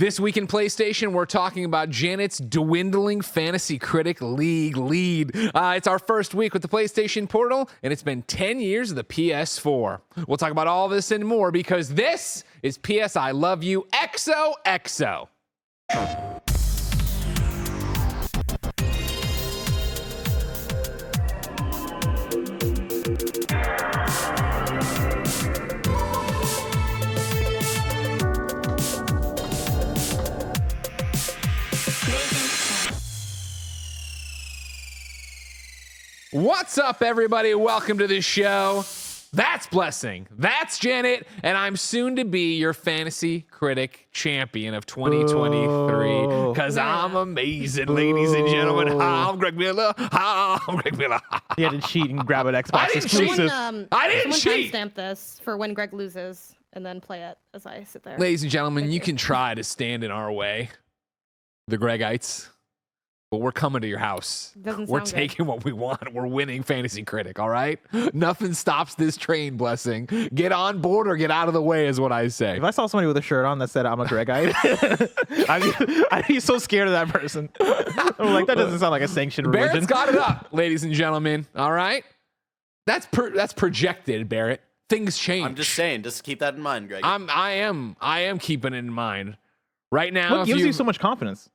This week in PlayStation, we're talking about Janet's dwindling Fantasy Critic League lead. It's our first week with the PlayStation Portal, and it's been 10 years of the PS4. We'll talk about all this and more because this is PS I Love You XOXO. What's up, everybody? Welcome to the show. That's Blessing. That's Janet. And I'm soon to be your Fantasy Critic Champion of 2023 because I'm amazing, ladies and gentlemen. I'm Greg Miller. I'm Greg Miller. You had to cheat and grab an Xbox exclusive. I didn't cheat. Timestamp this for when Greg loses and then play it as I sit there. Ladies and gentlemen, you can try to stand in our way, the Gregites. But we're coming to your house. We're taking what we want. We're winning Fantasy Critic, all right? Nothing stops this train, Blessing. Get on board or get out of the way is what I say. If I saw somebody with a shirt on that said I'm a Gregite, I'd be so scared of that person. I'm like, that doesn't sound like a sanctioned religion. Barrett's got it up, ladies and gentlemen, all right? That's projected, Barrett. Things change. I'm just saying, just keep that in mind, Greg. I am keeping it in mind. Right now, what gives you so much confidence?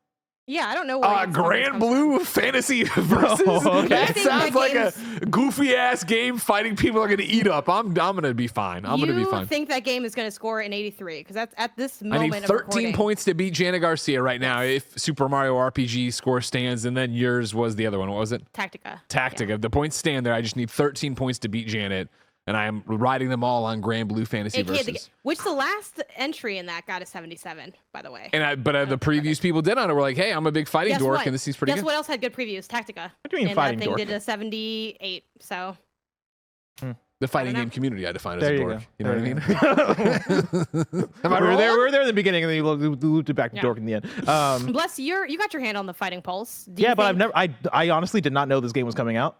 Yeah, I don't know where Grand Blue Fantasy versus. Okay. That sounds like a goofy ass game. Fighting people are going to eat up. I'm going to be fine. I'm going to be fine. You think that game is going to score an 83? Because that's at this moment. I need 13 points to beat Janet Garcia right now. If Super Mario RPG score stands, and then yours was the other one. What was it? Tactica. Yeah. The points stand there. I just need 13 points to beat Janet. And I am riding them all on Grand Blue Fantasy versus. Which the last entry in that got a 77, by the way. And the previews people did on it were like, hey, I'm a big fighting dork, and this seems pretty good. Guess what else had good previews? Tactica. What do you mean fighting dork? And that thing did a 78, so. The fighting game community I define as a dork. You know what I mean? We were there in the beginning, and then you looped it back to dork in the end. Bless, you got your hand on the fighting pulse. But I honestly did not know this game was coming out.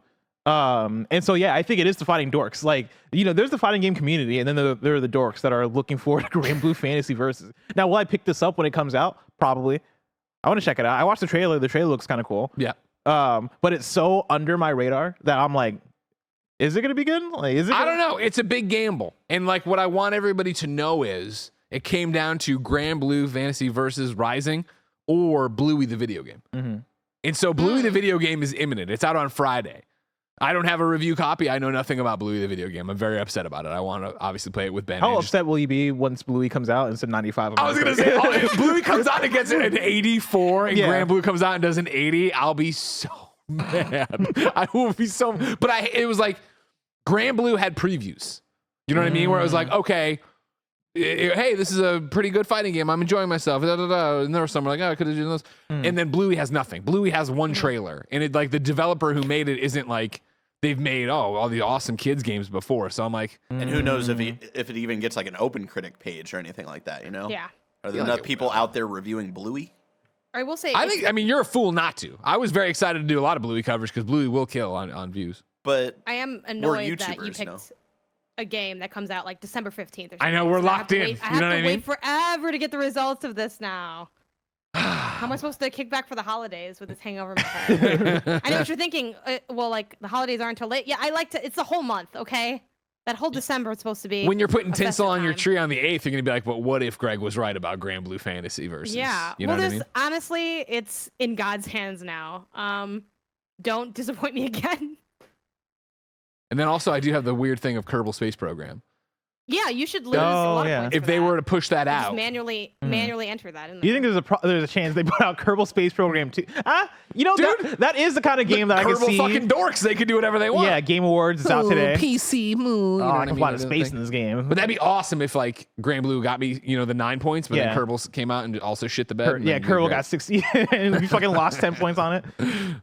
And so, yeah, I think it is the fighting dorks. Like, there's the fighting game community, and then there are the dorks that are looking forward to Grand Blue Fantasy versus. Now, will I pick this up when it comes out? Probably. I want to check it out. I watched the trailer. The trailer looks kind of cool. Yeah. But it's so under my radar that I'm like, is it going to be good? Like, I don't know. It's a big gamble. And like, what I want everybody to know is it came down to Grand Blue Fantasy versus Rising or Bluey the video game. Mm-hmm. And so Bluey the video game is imminent. It's out on Friday. I don't have a review copy. I know nothing about Bluey the video game. I'm very upset about it. I want to obviously play it with Ben. How upset will you be once Bluey comes out and said 95? I was going to say, if Bluey comes out and gets an 84 and Grand Blue comes out and does an 80, I'll be so mad. I will be so. But it was like Grand Blue had previews. You know what I mean? Where it was like, okay, hey, this is a pretty good fighting game. I'm enjoying myself. And there were some like, oh, I could have done this. And then Bluey has nothing. Bluey has one trailer, and it like the developer who made it isn't like they've made all the awesome kids games before. So I'm like, and who knows if it even gets like an open critic page or anything like that? Yeah. Are there enough people out there reviewing Bluey? I will say. I mean, you're a fool not to. I was very excited to do a lot of Bluey coverage because Bluey will kill on views. But I am annoyed that you picked a game that comes out like December 15th or something. I know, we're locked in. I have to wait forever to get the results of this now. How am I supposed to kick back for the holidays with this hangover in my head? I know what you're thinking. Well, like the holidays aren't until late. Yeah, I like to. It's the whole month, okay? That whole December is supposed to be. When you're putting tinsel on your tree on the 8th, you're gonna be like, but what if Greg was right about Grand Blue Fantasy versus? Yeah. You know what I mean? Honestly, it's in God's hands now. Don't disappoint me again. And then also, I do have the weird thing of Kerbal Space Program. Yeah, you should lose a lot of points if they were to push that out. Just manually enter that in there. Do you think there's a chance they put out Kerbal Space Program 2? Dude, that is the kind of game that I can see. Kerbal fucking dorks, they could do whatever they want. Yeah, Game Awards is out today. PC moon. Oh, I can fly to space in this game. But that'd be awesome if like Grand Blue got me, the 9 points, but then Kerbal came out and also shit the bed. Kerbal got 60 and we fucking lost 10 points on it.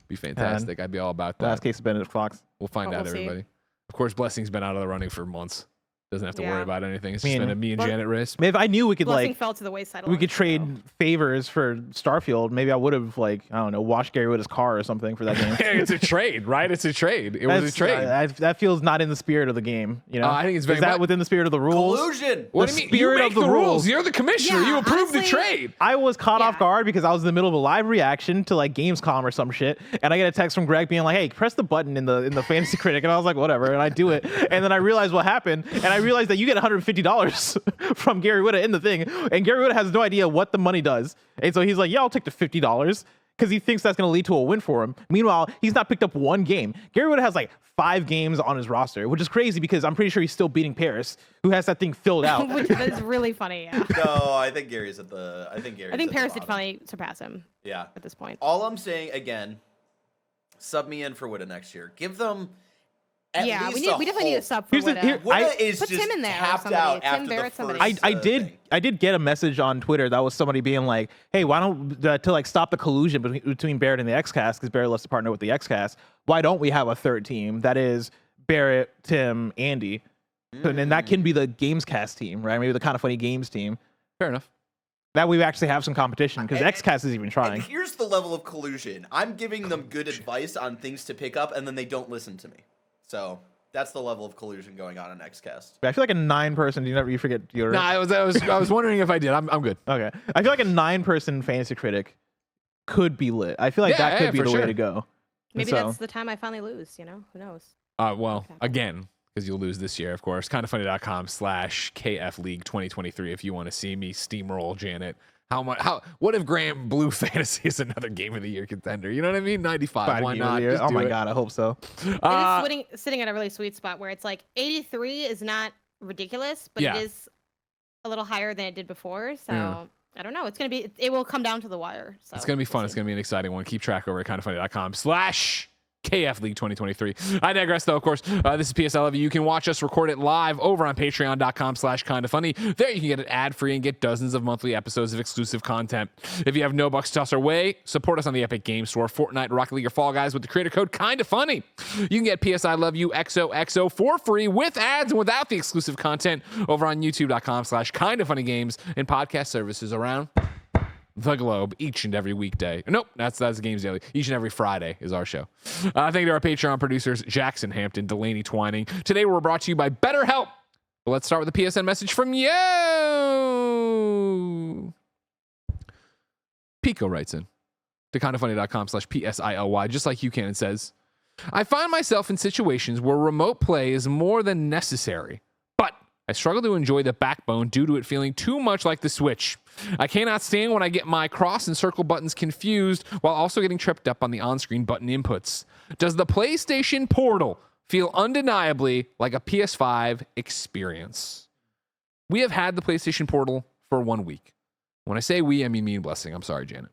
Be fantastic. I'd be all about that. Last case of Benedict Fox. We'll find out, everybody. Of course, Blessing's been out of the running for months. Doesn't have to Yeah. worry about anything. It's I just mean, been a me and well, Janet race. I mean, if I knew we could Blessing like fell to the wayside. a we long could time trade ago. favors for Starfield, maybe I would have like I don't know washed Gary Whitta's car or something for that game. It's a trade, right? It's a trade. It was a trade. That feels not in the spirit of the game. You know, I think it's very is that much- within the spirit of the rules? Collusion. What the do you mean? You spirit make of the the rules. rules. You're the commissioner. Yeah, you approve the honestly- trade. I was caught off Yeah. guard because I was in the middle of a live reaction to like Gamescom or some shit, and I get a text from Greg being like, "Hey, press the button in the Fantasy Critic," and I was like, "Whatever," and I do it, and then I realized what happened, and I realized that you get $150 from Gary Whitta in the thing, and Gary Whitta has no idea what the money does, and so he's like, "Yeah, I'll take the $50." Because he thinks that's going to lead to a win for him. Meanwhile, he's not picked up one game. Gary Whitta has like 5 games on his roster, which is crazy because I'm pretty sure he's still beating Paris, who has that thing filled out. Which is really funny. Yeah. No, I think Gary's at the. I think Gary's. I think at the Paris did bottom. finally surpass him Yeah. at this point. All I'm saying again, sub me in for Witta next year. Give them. At Yeah, least we definitely need a sub for Here's the- Witta. here- Witta I- is Put just Tim in there or tapped somebody. out Tim after Barrett, the somebody. first. I did get a message on Twitter that was somebody being like, "Hey, why don't to like stop the collusion between Barrett and the XCast because Barrett loves to partner with the XCast? Why don't we have a third team that is Barrett, Tim, Andy, and then that can be the Gamescast team, right? Maybe the Kind of Funny Games team. Fair enough. That we actually have some competition because And- XCast is even And trying. here's the level of collusion. I'm giving them good advice on things to pick up, and then they don't listen to me. So that's the level of collusion going on in XCast. I feel like a 9-person. You forget your. No, I was wondering if I did. I'm good. Okay, I feel like a 9-person Fantasy Critic could be lit. I feel like Yeah, that could yeah, be for the way sure. to go. And Maybe so- that's the time I finally lose. You know, who knows? Well, Okay. again, because you'll lose this year, of course. Kindoffunny.com/KF League 2023 if you want to see me steamroll Janet. What if Grand Blue Fantasy is another Game of the Year contender? You know what I mean? 95. Five Why Game of not? the Year. Just Oh do my it. god, I hope so. Uh, It is sitting at a really sweet spot where it's like 83 is not ridiculous, but Yeah. it is a little higher than it did before. So Yeah. I don't know. It's gonna be. It will come down to the wire. So It's going to be fun. we'll It's see. going to be an exciting one. Keep track over at kindoffunny.com/KF League 2023. I digress, though, of course. This is PS I Love You. You can watch us record it live over on patreon.com/kindoffunny. There you can get it ad-free and get dozens of monthly episodes of exclusive content. If you have no bucks to toss our way, support us on the Epic Games Store, Fortnite, Rocket League, or Fall Guys with the creator code KINDOFUNNY. You can get PS I Love You XOXO for free with ads and without the exclusive content over on youtube.com/kindoffunnygames and podcast services around the globe each and every weekday. Nope, that's Games Daily. Each and every Friday is our show. Thank you to our Patreon producers, Jackson Hampton, Delaney Twining. Today we're brought to you by BetterHelp. But let's start with a PSN message from you. Pico writes in to kindoffunny.com/PSILY, just like you can, and says, I find myself in situations where remote play is more than necessary, but I struggle to enjoy the backbone due to it feeling too much like the Switch. I cannot stand when I get my cross and circle buttons confused while also getting tripped up on the on-screen button inputs. Does the PlayStation Portal feel undeniably like a PS5 experience? We have had the PlayStation Portal for 1 week. When I say we, I mean me and Blessing. I'm sorry, Janet.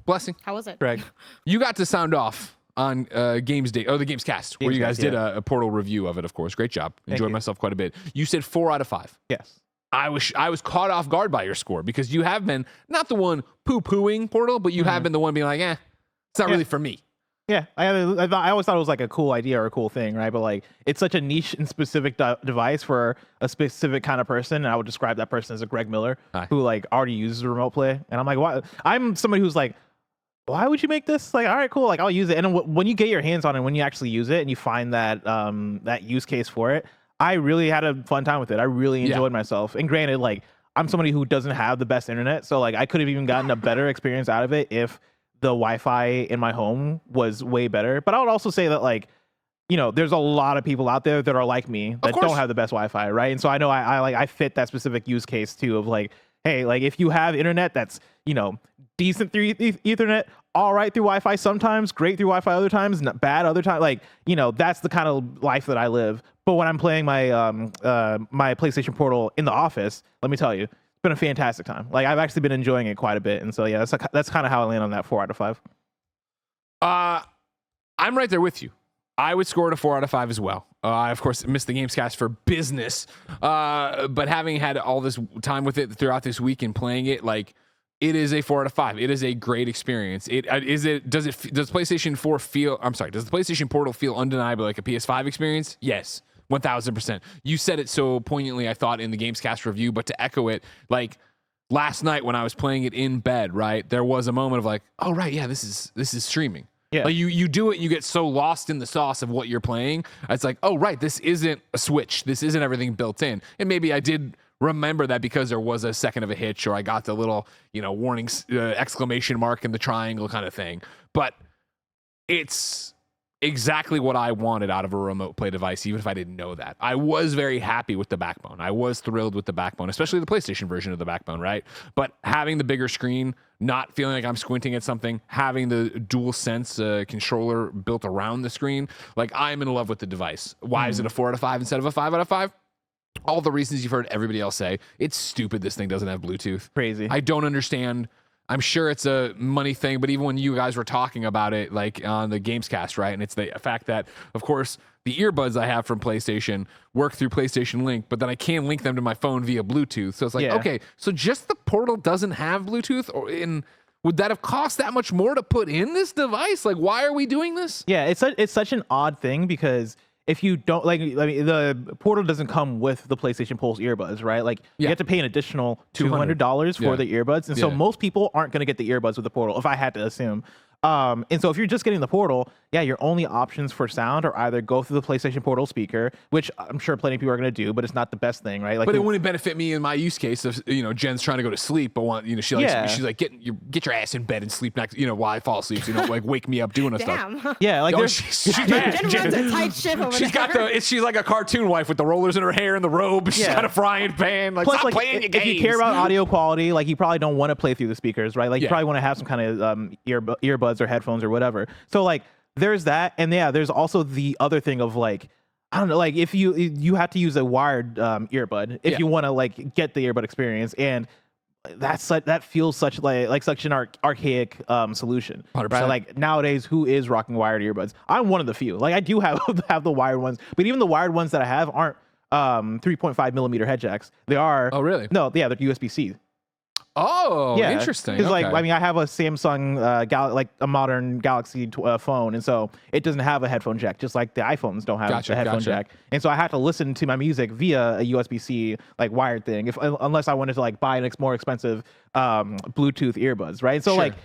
Blessing, How was it? Greg, you got to sound off on Games Day, the Games Cast, where you Gamescast, guys did yeah. a Portal review of it, of course. Great job. Thank Enjoyed you. myself quite a bit. You said 4 out of 5. yes. I was caught off guard by your score because you have been not the one poo-pooing Portal, but you have been the one being like, it's not Yeah. really for me. Yeah, I always thought it was like a cool idea or a cool thing, right? But like, it's such a niche and specific device for a specific kind of person. And I would describe that person as a Greg Miller, Hi. who like already uses remote play. And I'm like, why? I'm somebody who's like, why would you make this? Like, all right, cool. Like, I'll use it. And when you get your hands on it, when you actually use it and you find that that use case for it, I really had a fun time with it. I really Yeah. enjoyed myself. And granted, like, I'm somebody who doesn't have the best internet, so like, I could have even gotten a better experience out of it if the Wi-Fi in my home was way better. But I would also say that like, you know, there's a lot of people out there that are like me that course. don't have the best Wi-Fi, right? And so I know I fit that specific use case too of like, hey, like if you have internet that's, you know, decent through Ethernet, all right through Wi-Fi sometimes, great through Wi-Fi other times, not bad other times, like, you know, that's the kind of life that I live. But when I'm playing my my PlayStation Portal in the office, let me tell you, it's been a fantastic time. Like I've actually been enjoying it quite a bit. And so yeah, that's kind of how I land on that 4 out of 5. I'm right there with you. I would score it a 4 out of 5 as well. I, of course, missed the Gamescast for business. But having had all this time with it throughout this week and playing it, like, it is a 4 out of 5. It is a great experience. Does PlayStation 4 feel, I'm sorry, does the PlayStation Portal feel undeniably like a PS5 experience? Yes. 1000%. You said it so poignantly, I thought, in the Gamescast review, but to echo it, like last night when I was playing it in bed, right, there was a moment of like, oh right, yeah, this is streaming. Yeah. Like you do it, you get so lost in the sauce of what you're playing. It's like, oh right, this isn't a Switch. This isn't everything built in. And maybe I did remember that because there was a second of a hitch, or I got the little, warning exclamation mark in the triangle kind of thing. But it's exactly what I wanted out of a remote play device, even if I didn't know that. I was very happy with the Backbone. I was thrilled with the Backbone, especially the PlayStation version of the Backbone, right? But having the bigger screen, not feeling like I'm squinting at something, having the DualSense controller built around the screen, like I'm in love with the device. Why is it a 4 out of 5 instead of a 5 out of 5? All the reasons you've heard everybody else say. It's stupid this thing doesn't have Bluetooth. Crazy. I don't understand. I'm sure it's a money thing, but even when you guys were talking about it, like on the Gamescast, right? And it's the fact that, of course, the earbuds I have from PlayStation work through PlayStation Link, but then I can't link them to my phone via Bluetooth. So it's like, okay, so just the Portal doesn't have Bluetooth, would that have cost that much more to put in this device? Like, why are we doing this? Yeah, it's such an odd thing because if you don't the Portal doesn't come with the PlayStation Pulse earbuds, right? Like you have to pay an additional $200 for the earbuds, and so most people aren't going to get the earbuds with the Portal, if I had to assume. And so if you're just getting the Portal, your only options for sound are either go through the PlayStation Portal speaker, which I'm sure plenty of people are going to do, but it's not the best thing, right? Like, but it wouldn't benefit me in my use case of, Jen's trying to go to sleep, but she's like, get your ass in bed and sleep next, while I fall asleep, so like wake me up doing Damn. stuff. Yeah, like she's Jen runs a tight ship over she's there. got she's like a cartoon wife with the rollers in her hair and the robe. She's got a frying pan. Like, plus, stop playing your games. If you care about audio quality, like you probably don't want to play through the speakers, right? Like you probably want to have some kind of earbuds or headphones or whatever. So like there's that, and there's also the other thing of like, I don't know, like if you have to use a wired earbud if you want to like get the earbud experience, and that feels such like such an archaic solution, 100%. right? Like nowadays, who is rocking wired earbuds? I'm one of the few. Like I do have the wired ones, but even the wired ones that I have aren't 3.5 millimeter head jacks. They are. Oh really? No, they're USB-C. Oh, yeah, interesting. Because okay. I have a Samsung like a modern Galaxy phone, and so it doesn't have a headphone jack, just like the iPhones don't have the headphone jack. And so I have to listen to my music via a USB-C like wired thing, unless I wanted to like buy an more expensive Bluetooth earbuds, right? So like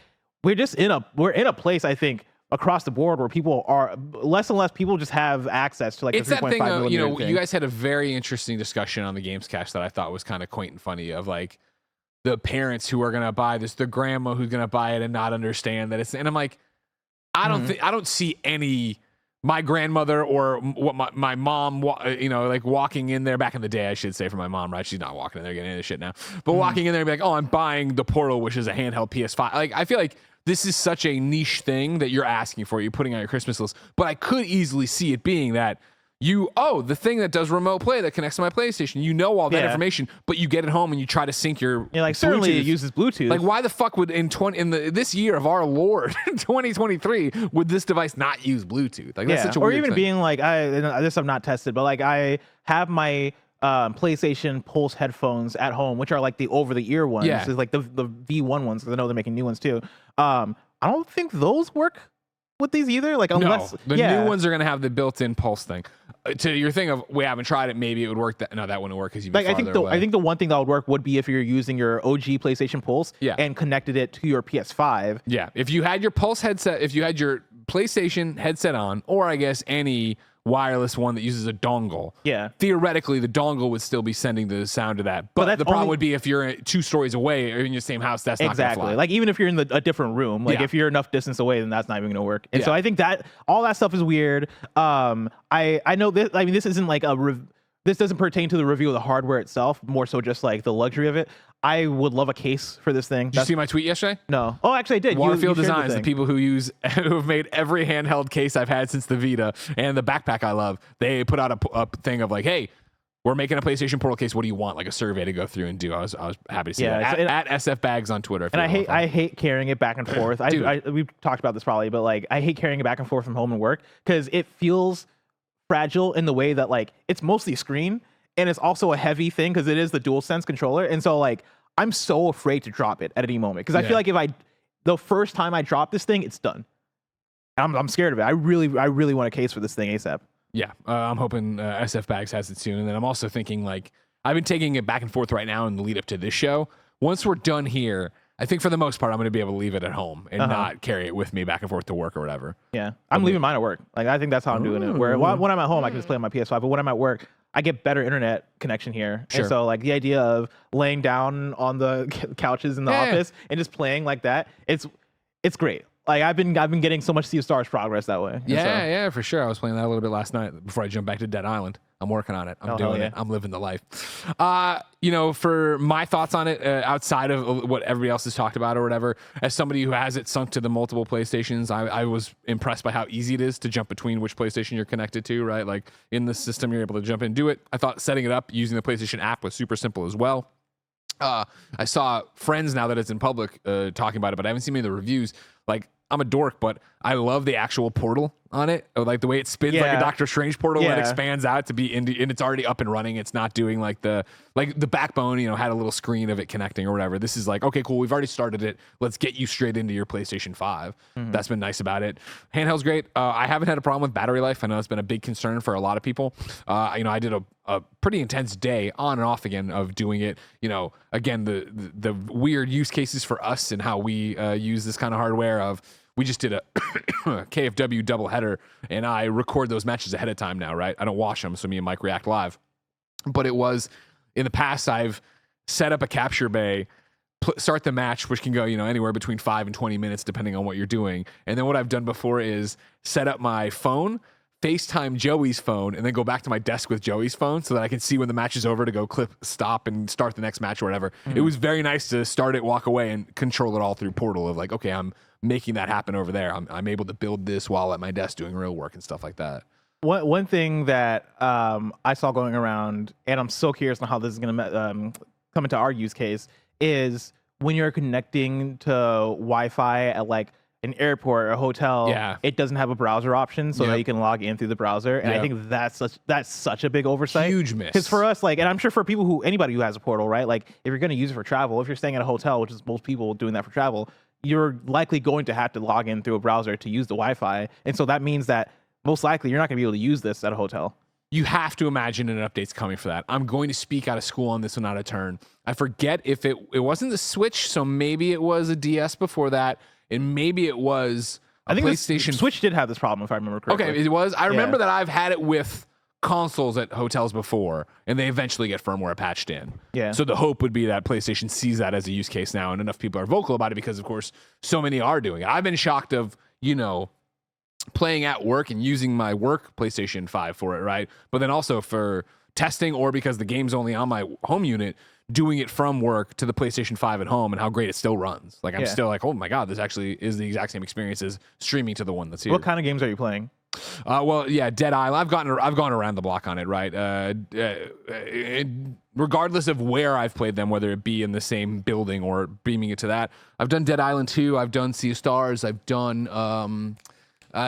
we're in a place, I think, across the board where people are less and less people just have access to like it's the 3.5 that thing of, thing. you guys had a very interesting discussion on the Gamescast that I thought was kind of quaint and funny of like the parents who are going to buy this, the grandma who's going to buy it and not understand that it's, and I'm like, I don't see my grandmother or what my mom, like walking in there back in the day, I should say, for my mom, right? She's not walking in there getting into shit now, but walking in there and be like, oh, I'm buying the Portal, which is a handheld PS5. Like, I feel like this is such a niche thing that you're asking for, you're putting on your Christmas list, but I could easily see it being that the thing that does remote play that connects to my PlayStation, all that information, but you get it home and you try to sync your certainly Bluetooth. it uses Bluetooth. Like, why the fuck would this year of our Lord 2023 would this device not use Bluetooth? Like, that's such a or weird even thing. being like, this I've not tested, but like I have my PlayStation Pulse headphones at home, which are like the over-the-ear ones, Yeah. like the V1 ones, because I know they're making new ones too. I don't think those work with these either. Like unless the new ones are gonna have the built-in Pulse thing. To your thing of we haven't tried it, maybe it would work. That wouldn't work because you'd be like farther away. I think the one thing that would work would be if you're using your OG PlayStation Pulse and connected it to your PS5. Yeah, if you had your Pulse headset, if you had your PlayStation headset on, or I guess any wireless one that uses a dongle. Yeah. Theoretically, the dongle would still be sending the sound to that. But the problem would be if you're 2 stories away or in your same house, that's not gonna fly. Like even if you're in a different room, like if you're enough distance away, then that's not even gonna work. And so I think that all that stuff is weird. I know this. I mean, this isn't like this doesn't pertain to the review of the hardware itself. More so, just like the luxury of it. I would love a case for this thing. Did you see my tweet yesterday? No. Oh, actually, I did. Waterfield you shared Designs, the people who have made every handheld case I've had since the Vita and the backpack I love, they put out a thing of like, hey, we're making a PlayStation Portal case. What do you want? Like a survey to go through and do. I was happy to see that. At SF Bags on Twitter. And I hate carrying it back and forth. We've talked about this probably, but like I hate carrying it back and forth from home and work because it feels fragile in the way that like it's mostly screen and it's also a heavy thing because it is the DualSense controller. And so like I'm so afraid to drop it at any moment because I feel like if the first time I drop this thing, it's done. I'm scared of it. I really want a case for this thing ASAP. Yeah, I'm hoping SF Bags has it soon. And then I'm also thinking, like, I've been taking it back and forth right now in the lead up to this show. Once we're done here, I think for the most part, I'm going to be able to leave it at home and not carry it with me back and forth to work or whatever. Yeah, I'm leaving mine at work. Like I think that's how I'm doing it. Where when I'm at home, I can just play on my PS5. But when I'm at work, I get better internet connection here. Sure. And so like the idea of laying down on the couches in the office and just playing like that, it's great. Like I've been getting so much Sea of Stars progress that way. And so- Yeah, for sure. I was playing that a little bit last night before I jumped back to Dead Island. I'm working on it. I'm doing it. I'm living the life. For my thoughts on it, outside of what everybody else has talked about or whatever, as somebody who has it sunk to the multiple PlayStations, I was impressed by how easy it is to jump between which PlayStation you're connected to, right? Like in the system, you're able to jump in and do it. I thought setting it up using the PlayStation app was super simple as well. I saw friends now that it's in public talking about it, but I haven't seen any of the reviews. Like, I'm a dork, but I love the actual portal on it. Like the way it spins like a Doctor Strange portal and expands out to be and it's already up and running. It's not doing like the Backbone, had a little screen of it connecting or whatever. This is like, okay, cool. We've already started it. Let's get you straight into your PlayStation 5. That's been nice about it. Handheld's great. I haven't had a problem with battery life. I know it's been a big concern for a lot of people. I did a pretty intense day on and off again of doing it. Again, the weird use cases for us and how we use this kind of hardware of, we just did a KFW doubleheader, and I record those matches ahead of time now, right? I don't watch them, so me and Mike react live. But it was, in the past, I've set up a capture bay, start the match, which can go, anywhere between 5 and 20 minutes, depending on what you're doing. And then what I've done before is set up my phone, FaceTime Joey's phone, and then go back to my desk with Joey's phone so that I can see when the match is over to go clip, stop, and start the next match or whatever. It was very nice to start it, walk away, and control it all through Portal of like, okay, I'm making that happen over there. I'm able to build this while at my desk doing real work and stuff like that. One thing that I saw going around, and I'm so curious on how this is going to come into our use case, is when you're connecting to Wi-Fi at like an airport or a hotel, it doesn't have a browser option so that you can log in through the browser. And I think that's such a big oversight. Huge miss. Because for us, like, and I'm sure for anybody who has a portal, right? Like if you're going to use it for travel, if you're staying at a hotel, which is most people doing that for travel, you're likely going to have to log in through a browser to use the Wi-Fi. And so that means that most likely you're not going to be able to use this at a hotel. You have to imagine an update's coming for that. I'm going to speak out of school on this one out of turn. I forget if it wasn't the Switch, so maybe it was a DS before that, and maybe it was a PlayStation. Switch did have this problem, if I remember correctly. Okay, it was. I remember that I've had it with consoles at hotels before, and they eventually get firmware patched in. Yeah. So the hope would be that PlayStation sees that as a use case now, and enough people are vocal about it because, of course, so many are doing it. I've been shocked of, playing at work and using my work PlayStation 5 for it, right? But then also for testing or because the game's only on my home unit, doing it from work to the PlayStation 5 at home and how great it still runs. Like, I'm still like, oh my God, this actually is the exact same experience as streaming to the one that's here. What kind of games are you playing? Dead Island. I've gone around the block on it, right? Regardless of where I've played them, whether it be in the same building or beaming it to that, I've done Dead Island 2. I've done Sea of Stars. I've done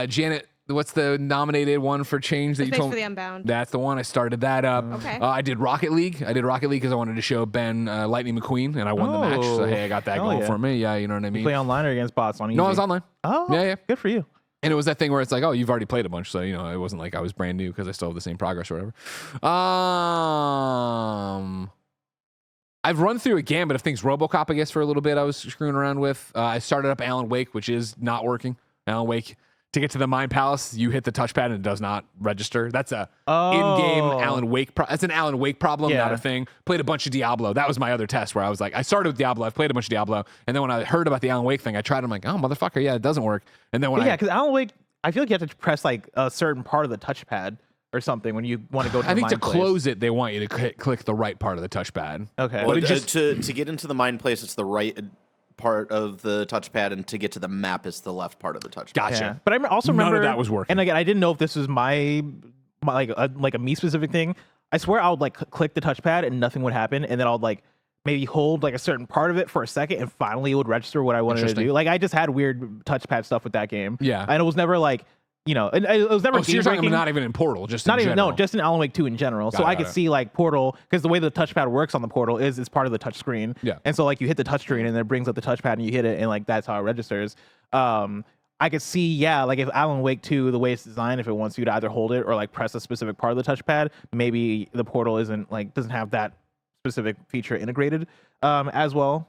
Janet. What's the nominated one for change that you Space told for me? the Unbound. That's the one. I started that up. Okay. I did Rocket League. Because I wanted to show Ben Lightning McQueen, and I won the match. So hey, I got that going for me. Yeah, you know what I mean. You play online or against bots on easy? No, I was online. Oh, yeah. Good for you. And it was that thing where it's like, oh, you've already played a bunch, so it wasn't like I was brand new because I still have the same progress or whatever. I've run through a gambit of things. RoboCop, I guess, for a little bit I was screwing around with. I started up Alan Wake, which is not working. Alan Wake, to get to the Mind Palace, you hit the touchpad and it does not register. That's a in-game Alan Wake. That's an Alan Wake problem, not a thing. Played a bunch of Diablo. That was my other test where I was like, I started with Diablo. I've played a bunch of Diablo, and then when I heard about the Alan Wake thing, I tried. I'm like, oh motherfucker, yeah, it doesn't work. And then because Alan Wake, I feel like you have to press like a certain part of the touchpad or something when you want to go to. I think to place. close it, they want you to click the right part of the touchpad. Okay. Well, But to get into the mind place, it's the right part of the touchpad, and to get to the map, it's the left part of the touchpad. Gotcha. Yeah. But I also None of remember that was working. And again, I didn't know if this was my like a me specific thing. I swear I would like click the touchpad and nothing would happen, and then I'll like maybe hold like a certain part of it for a second, and finally it would register what I wanted to do. Like I just had weird touchpad stuff with that game. Yeah. And it was never like. And it was never So you're talking game-breaking. about not even in Portal, just Not in even general. no, just in Alan Wake 2 in general. So I could see like Portal, because the way the touchpad works on the Portal is it's part of the touch screen. Yeah. And so like you hit the touch screen and then it brings up the touchpad and you hit it and like that's how it registers. I could see, yeah, like if Alan Wake 2, the way it's designed, if it wants you to either hold it or like press a specific part of the touchpad, maybe the Portal doesn't have that specific feature integrated as well,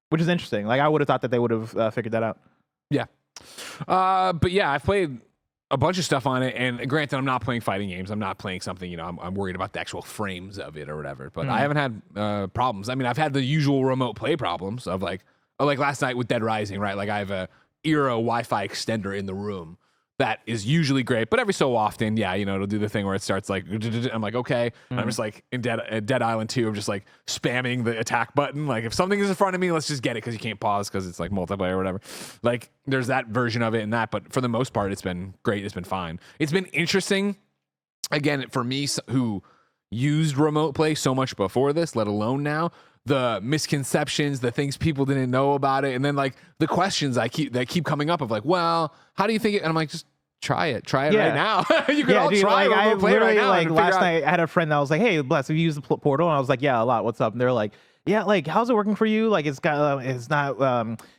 which is interesting. Like I would have thought that they would have figured that out. Yeah. But yeah, I've played a bunch of stuff on it, and granted, I'm not playing fighting games. I'm not playing something, I'm worried about the actual frames of it or whatever, but I haven't had problems. I mean, I've had the usual remote play problems of like last night with Dead Rising, right? Like I have a Eero Wi-Fi extender in the room that is usually great, but every so often, yeah, it'll do the thing where it starts like, I'm like, okay. And I'm just like in Dead Island 2, I'm just like spamming the attack button. Like if something is in front of me, let's just get it because you can't pause because it's like multiplayer or whatever. Like there's that version of it and that, but for the most part, it's been great. It's been fine. It's been interesting. Again, for me who used remote play so much before this, let alone now, the misconceptions, the things people didn't know about it, and then like the questions that keep coming up of like, well, how do you think it? And I'm like, just try it right now. You can all try remote play right now. Like last night, I had a friend that was like, "Hey, Bless, have you used the Portal?" And I was like, "Yeah, a lot. What's up?" And they're like, "Yeah, like how's it working for you? Like it's got, it's not,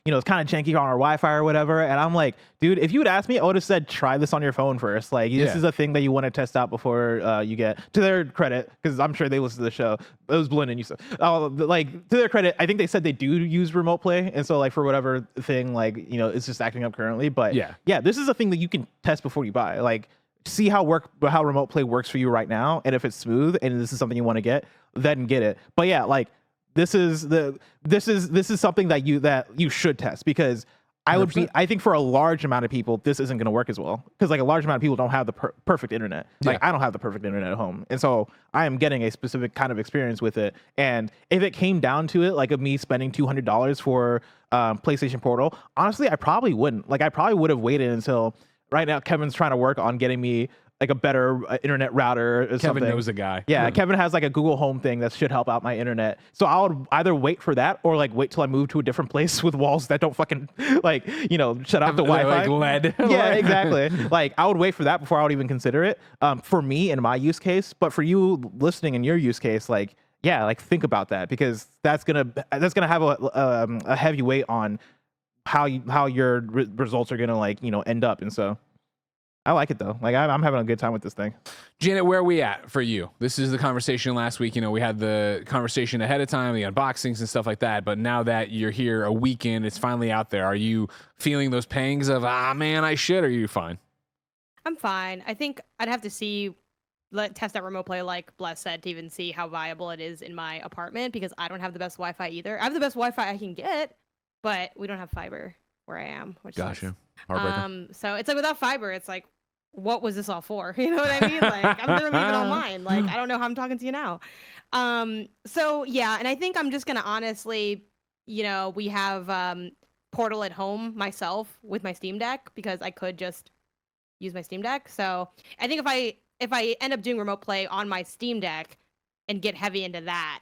it's kind of janky on our Wi-Fi or whatever." And I'm like, dude, if you had asked me, I would have said try this on your phone first. Like this is a thing that you want to test out before you get. To their credit, because I'm sure they listen to the show. It was Blinn and you said, like to their credit, I think they said they do use remote play, and so like for whatever thing, like it's just acting up currently. But yeah, this is a thing that you can test before you buy. Like see how remote play works for you right now, and if it's smooth and this is something you want to get, then get it. But yeah, like. This is something that you should test because I think for a large amount of people this isn't going to work as well because like a large amount of people don't have the perfect internet. Like I don't have the perfect internet at home, and so I am getting a specific kind of experience with it. And if it came down to it, like of me spending $200 for PlayStation Portal, honestly, I probably wouldn't. Like I probably would have waited until right now. Kevin's trying to work on getting me like a better internet router or something. Kevin knows a guy. Yeah, Kevin has like a Google Home thing that should help out my internet. So I would either wait for that or like wait till I move to a different place with walls that don't fucking like, shut off the Wi-Fi. Like LED. Yeah, exactly. Like I would wait for that before I would even consider it. For me in my use case, but for you listening in your use case, like, yeah, like think about that because that's gonna have a heavy weight on how your results are gonna end up. And so I like it though. Like I'm having a good time with this thing. Janet, where are we at for you? This is the conversation last week. We had the conversation ahead of time, the unboxings and stuff like that. But now that you're here a weekend, it's finally out there. Are you feeling those pangs of, man, I should, or are you fine? I'm fine. I think I'd have to test that remote play like Bless said to even see how viable it is in my apartment because I don't have the best Wi-Fi either. I have the best Wi-Fi I can get, but we don't have fiber where I am. Which Gotcha. So it's like without fiber, it's like, what was this all for? You know what I mean? Like I'm literally even online. Like I don't know how I'm talking to you now. So yeah, and I think I'm just gonna honestly, we have Portal at home myself with my Steam Deck because I could just use my Steam Deck. So I think if I end up doing remote play on my Steam Deck and get heavy into that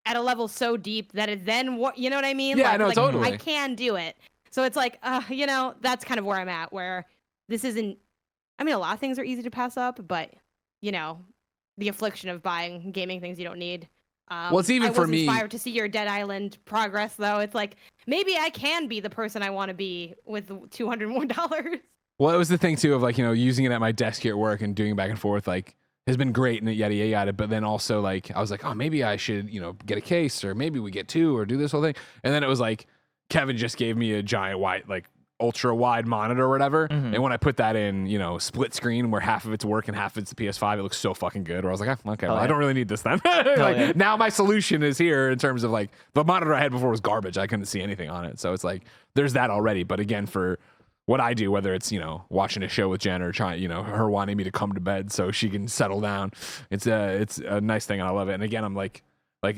at a level so deep that it then what you know what I mean? Yeah, no, totally. I can do it. So it's like, that's kind of where I'm at. Where this isn't. I mean, a lot of things are easy to pass up, but the affliction of buying gaming things you don't need. Well, it's even for me. Inspired to see your Dead Island progress, though. It's like maybe I can be the person I want to be with $200 more. Well, it was the thing too of like using it at my desk here at work and doing it back and forth like has been great and yada yada yada. But then also like I was like, oh, maybe I should get a case or maybe we get two or do this whole thing. And then it was like Kevin just gave me a giant white like ultra wide monitor or whatever. And when I put that in, split screen where half of it's work and half of it's the PS5, it looks so fucking good. Where I was like, okay, well, I don't really need this then. Now my solution is here in terms of like the monitor I had before was garbage. I couldn't see anything on it. So it's like, there's that already. But again, for what I do, whether it's, watching a show with Jen or trying, her wanting me to come to bed so she can settle down. It's a nice thing and I love it. And again, I'm like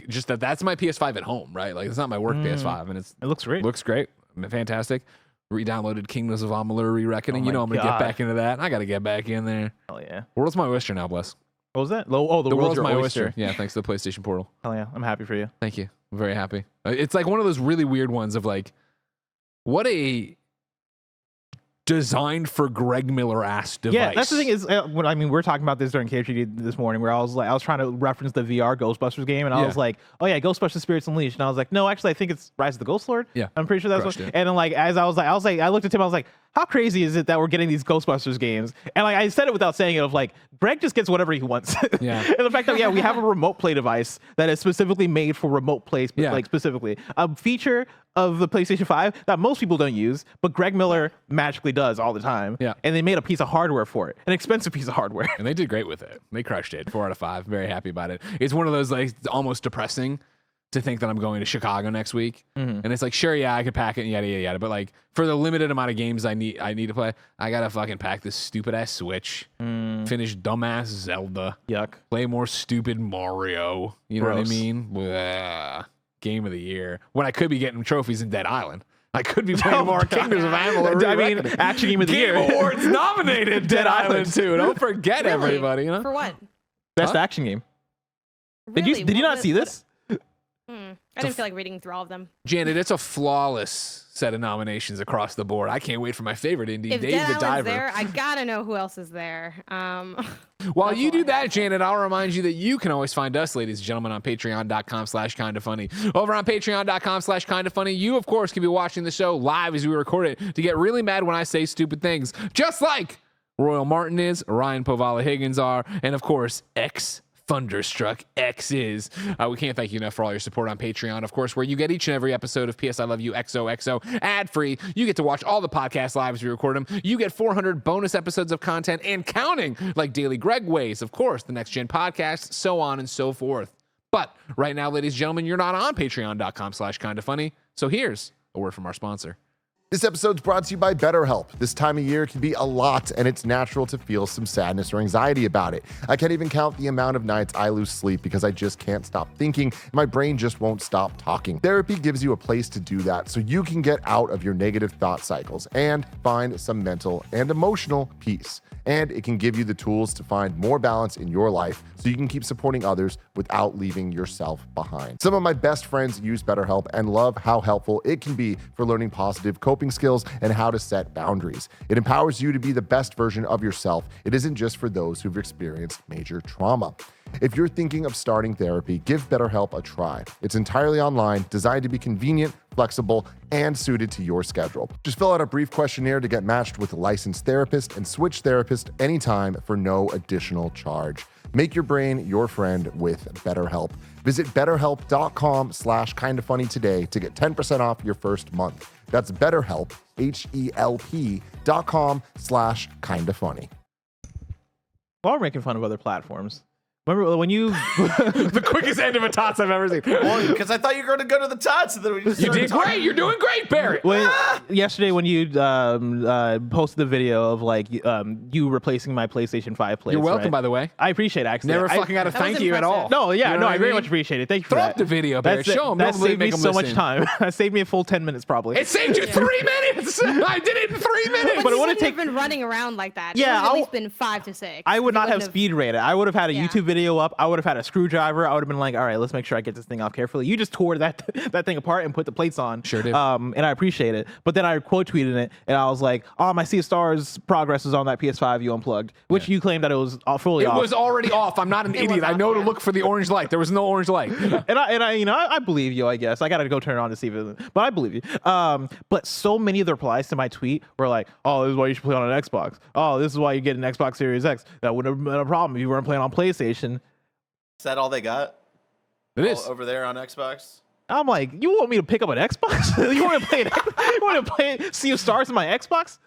just that's my PS5 at home, right? Like it's not my work PS5 and it looks great. Looks great. Fantastic. Re-downloaded Kingdoms of Amalur Re-Reckoning. Oh I'm gonna get back into that. I gotta get back in there. Hell yeah. World's my oyster now, Bless. What was that? Oh, the world's my oyster. Yeah, thanks to the PlayStation Portal. Hell yeah. I'm happy for you. Thank you. I'm very happy. It's like one of those really weird ones of like, what a designed for Greg Miller ass device. Yeah, that's the thing is, we were talking about this during KHD this morning, where I was trying to reference the VR Ghostbusters game, and I was like, oh yeah, Ghostbusters Spirits Unleashed, and I was like, no, actually, I think it's Rise of the Ghost Lord. Yeah, I'm pretty sure that's what. It. And then like as I was like, I looked at Tim, I was like, how crazy is it that we're getting these Ghostbusters games? And like I said it without saying it, of like Greg just gets whatever he wants. Yeah. And the fact that we have a remote play device that is specifically made for remote play, Yeah. like specifically a feature of the PlayStation 5 that most people don't use, but Greg Miller magically does all the time. Yeah. And they made a piece of hardware for it, an expensive piece of hardware. And they did great with it. They crushed it. 4 out of 5. Very happy about it. It's one of those like almost depressing to think that I'm going to Chicago next week. And it's like, sure, yeah, I could pack it and yada, yada, yada. But like for the limited amount of games I need to play, I got to fucking pack this stupid ass Switch, finish dumbass Zelda, Yuck. play more stupid Mario. You know what I Gross. mean? Blah. Game of the year. When I could be getting trophies in Dead Island. I could be playing more Kingdoms of Amalur. I mean, action game of the Game year. Awards nominated Dead Island Island. 2. Don't forget Really? everybody, you know? For what? Best Huh? action game. Really? Did you not see this? I didn't feel like reading through all of them. Janet, it's a flawless set of nominations across the board. I can't wait for my favorite indie, If Dave Dead the Island's Diver. there, I gotta know who else is there. While That's you all do I that, have. Janet, I'll remind you that you can always find us, ladies and gentlemen, on patreon.com/kindafunny. Over on patreon.com/kindafunny, you, of course, can be watching the show live as we record it to get really mad when I say stupid things, just like Royal Martin is, Ryan Povala Higgins are, and, of course, X Thunderstruck X is. We can't thank you enough for all your support on Patreon, of course, where you get each and every episode of PS I Love You XOXO ad-free. You get to watch all the podcast live as we record them. You get 400 bonus episodes of content and counting, like Daily Greg Ways, of course, the Next Gen Podcast, so on and so forth. But right now, ladies and gentlemen, you're not on patreon.com/kindafunny. So here's a word from our sponsor. This episode's brought to you by BetterHelp. This time of year can be a lot, and it's natural to feel some sadness or anxiety about it. I can't even count the amount of nights I lose sleep because I just can't stop thinking. My brain just won't stop talking. Therapy gives you a place to do that so you can get out of your negative thought cycles and find some mental and emotional peace. And it can give you the tools to find more balance in your life so you can keep supporting others without leaving yourself behind. Some of my best friends use BetterHelp and love how helpful it can be for learning positive coping skills and how to set boundaries. It empowers you to be the best version of yourself. It isn't just for those who've experienced major trauma. If you're thinking of starting therapy, give BetterHelp a try. It's entirely online, designed to be convenient, flexible, and suited to your schedule. Just fill out a brief questionnaire to get matched with a licensed therapist and switch therapist anytime for no additional charge. Make your brain your friend with BetterHelp. Visit betterhelp.com/kindafunny today to get 10% off your first month. That's BetterHelp, HELP.com/kindafunny. While we're making fun of other platforms, remember when you The quickest end of a tots I've ever seen. Because I thought you were going to go to the tots, and then we just You started did talking. great. You're doing great, Barrett. yesterday when you posted the video of like you replacing my PlayStation 5 place. You're welcome, right? by the way. I appreciate it, actually. Never I- fucking got to That was thank you at all. impressive. No, yeah, You know no, what I very mean? much appreciate it. Thank you for Throw that. up the video, Barrett. Show 'em. That Hopefully saved me make 'em so much listen. time. That saved me a full 10 minutes probably. It saved you 3 minutes. I did it in 3 minutes. But it you would've wouldn't have been running around like that. Yeah, it would have I'll- at least been 5 to 6. I would You not have wouldn't speed rated. I would have had a Yeah. YouTube video up. I would have had a screwdriver. I would have been like, all right, let's make sure I get this thing off carefully. You just tore that thing apart and put the plates on. Sure did. And I appreciate it. But then I quote tweeted it and I was like, oh, my Sea of Stars progress is on that PS5 you unplugged, which you claimed that it was fully It off. was already off. I'm not an idiot. I off, know to yeah. look for the orange light. There was no orange light. and I, you know, I believe you. I guess I gotta go turn it on to see if it. But I believe you. But so many of the replies to my tweet were like, "Oh, this is why you should play on an Xbox. Oh, this is why you get an Xbox Series X. That wouldn't have been a problem if you weren't playing on PlayStation." Is that all they got? It is. Over there on Xbox? I'm like, you want me to pick up an Xbox? You want to play? You want to play Sea of Stars on my Xbox?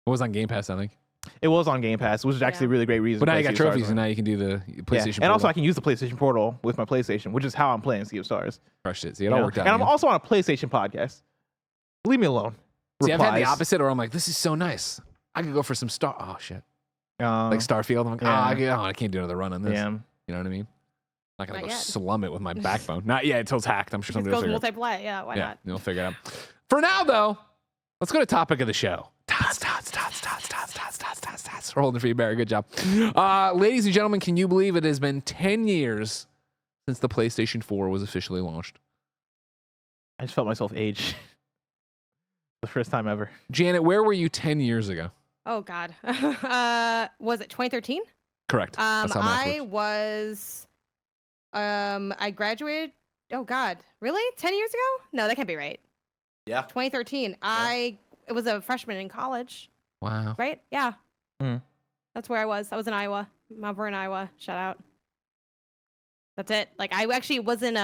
It was on Game Pass, I think. It was on Game Pass, which is actually a really great reason. But to now play you got Sea of Stars trophies, on and it. now you can do the Yeah. PlayStation. And also Portal. I can use the PlayStation Portal with my PlayStation, which is how I'm playing Sea of Stars. crushed it. See, it you all know? worked out. And I'm man. also on a PlayStation podcast. Leave me alone. See, I've had the Replies. opposite, or I'm like, this is so nice. I could go for some Star. Oh shit, Um, like Starfield. I'm like, yeah. I can't do another run on this. yeah. You know what I mean? I'm not gonna Not go yet. slum it with my backbone. Not yet until it's hacked. I'm sure It somebody will goes figure it out. multiplayer. Yeah, why Yeah, not? you'll figure it out. For now, though, let's go to topic of the show. Tots. We're holding for you, Barry. Good job. Ladies and gentlemen, can you believe it has been 10 years since the PlayStation 4 was officially launched? I just felt myself age. The first time ever. Janet, where were you 10 years ago? Oh God. Was it 2013? Correct. That's how math I works. was. I graduated. Oh God, really? 10 years ago? No, that can't be right. Yeah. 2013. I it was a freshman in college, Wow. right? Yeah. Mm. That's where I was. I was in Iowa. Mount Vernon, Iowa. Shout out. That's it. Like I actually wasn't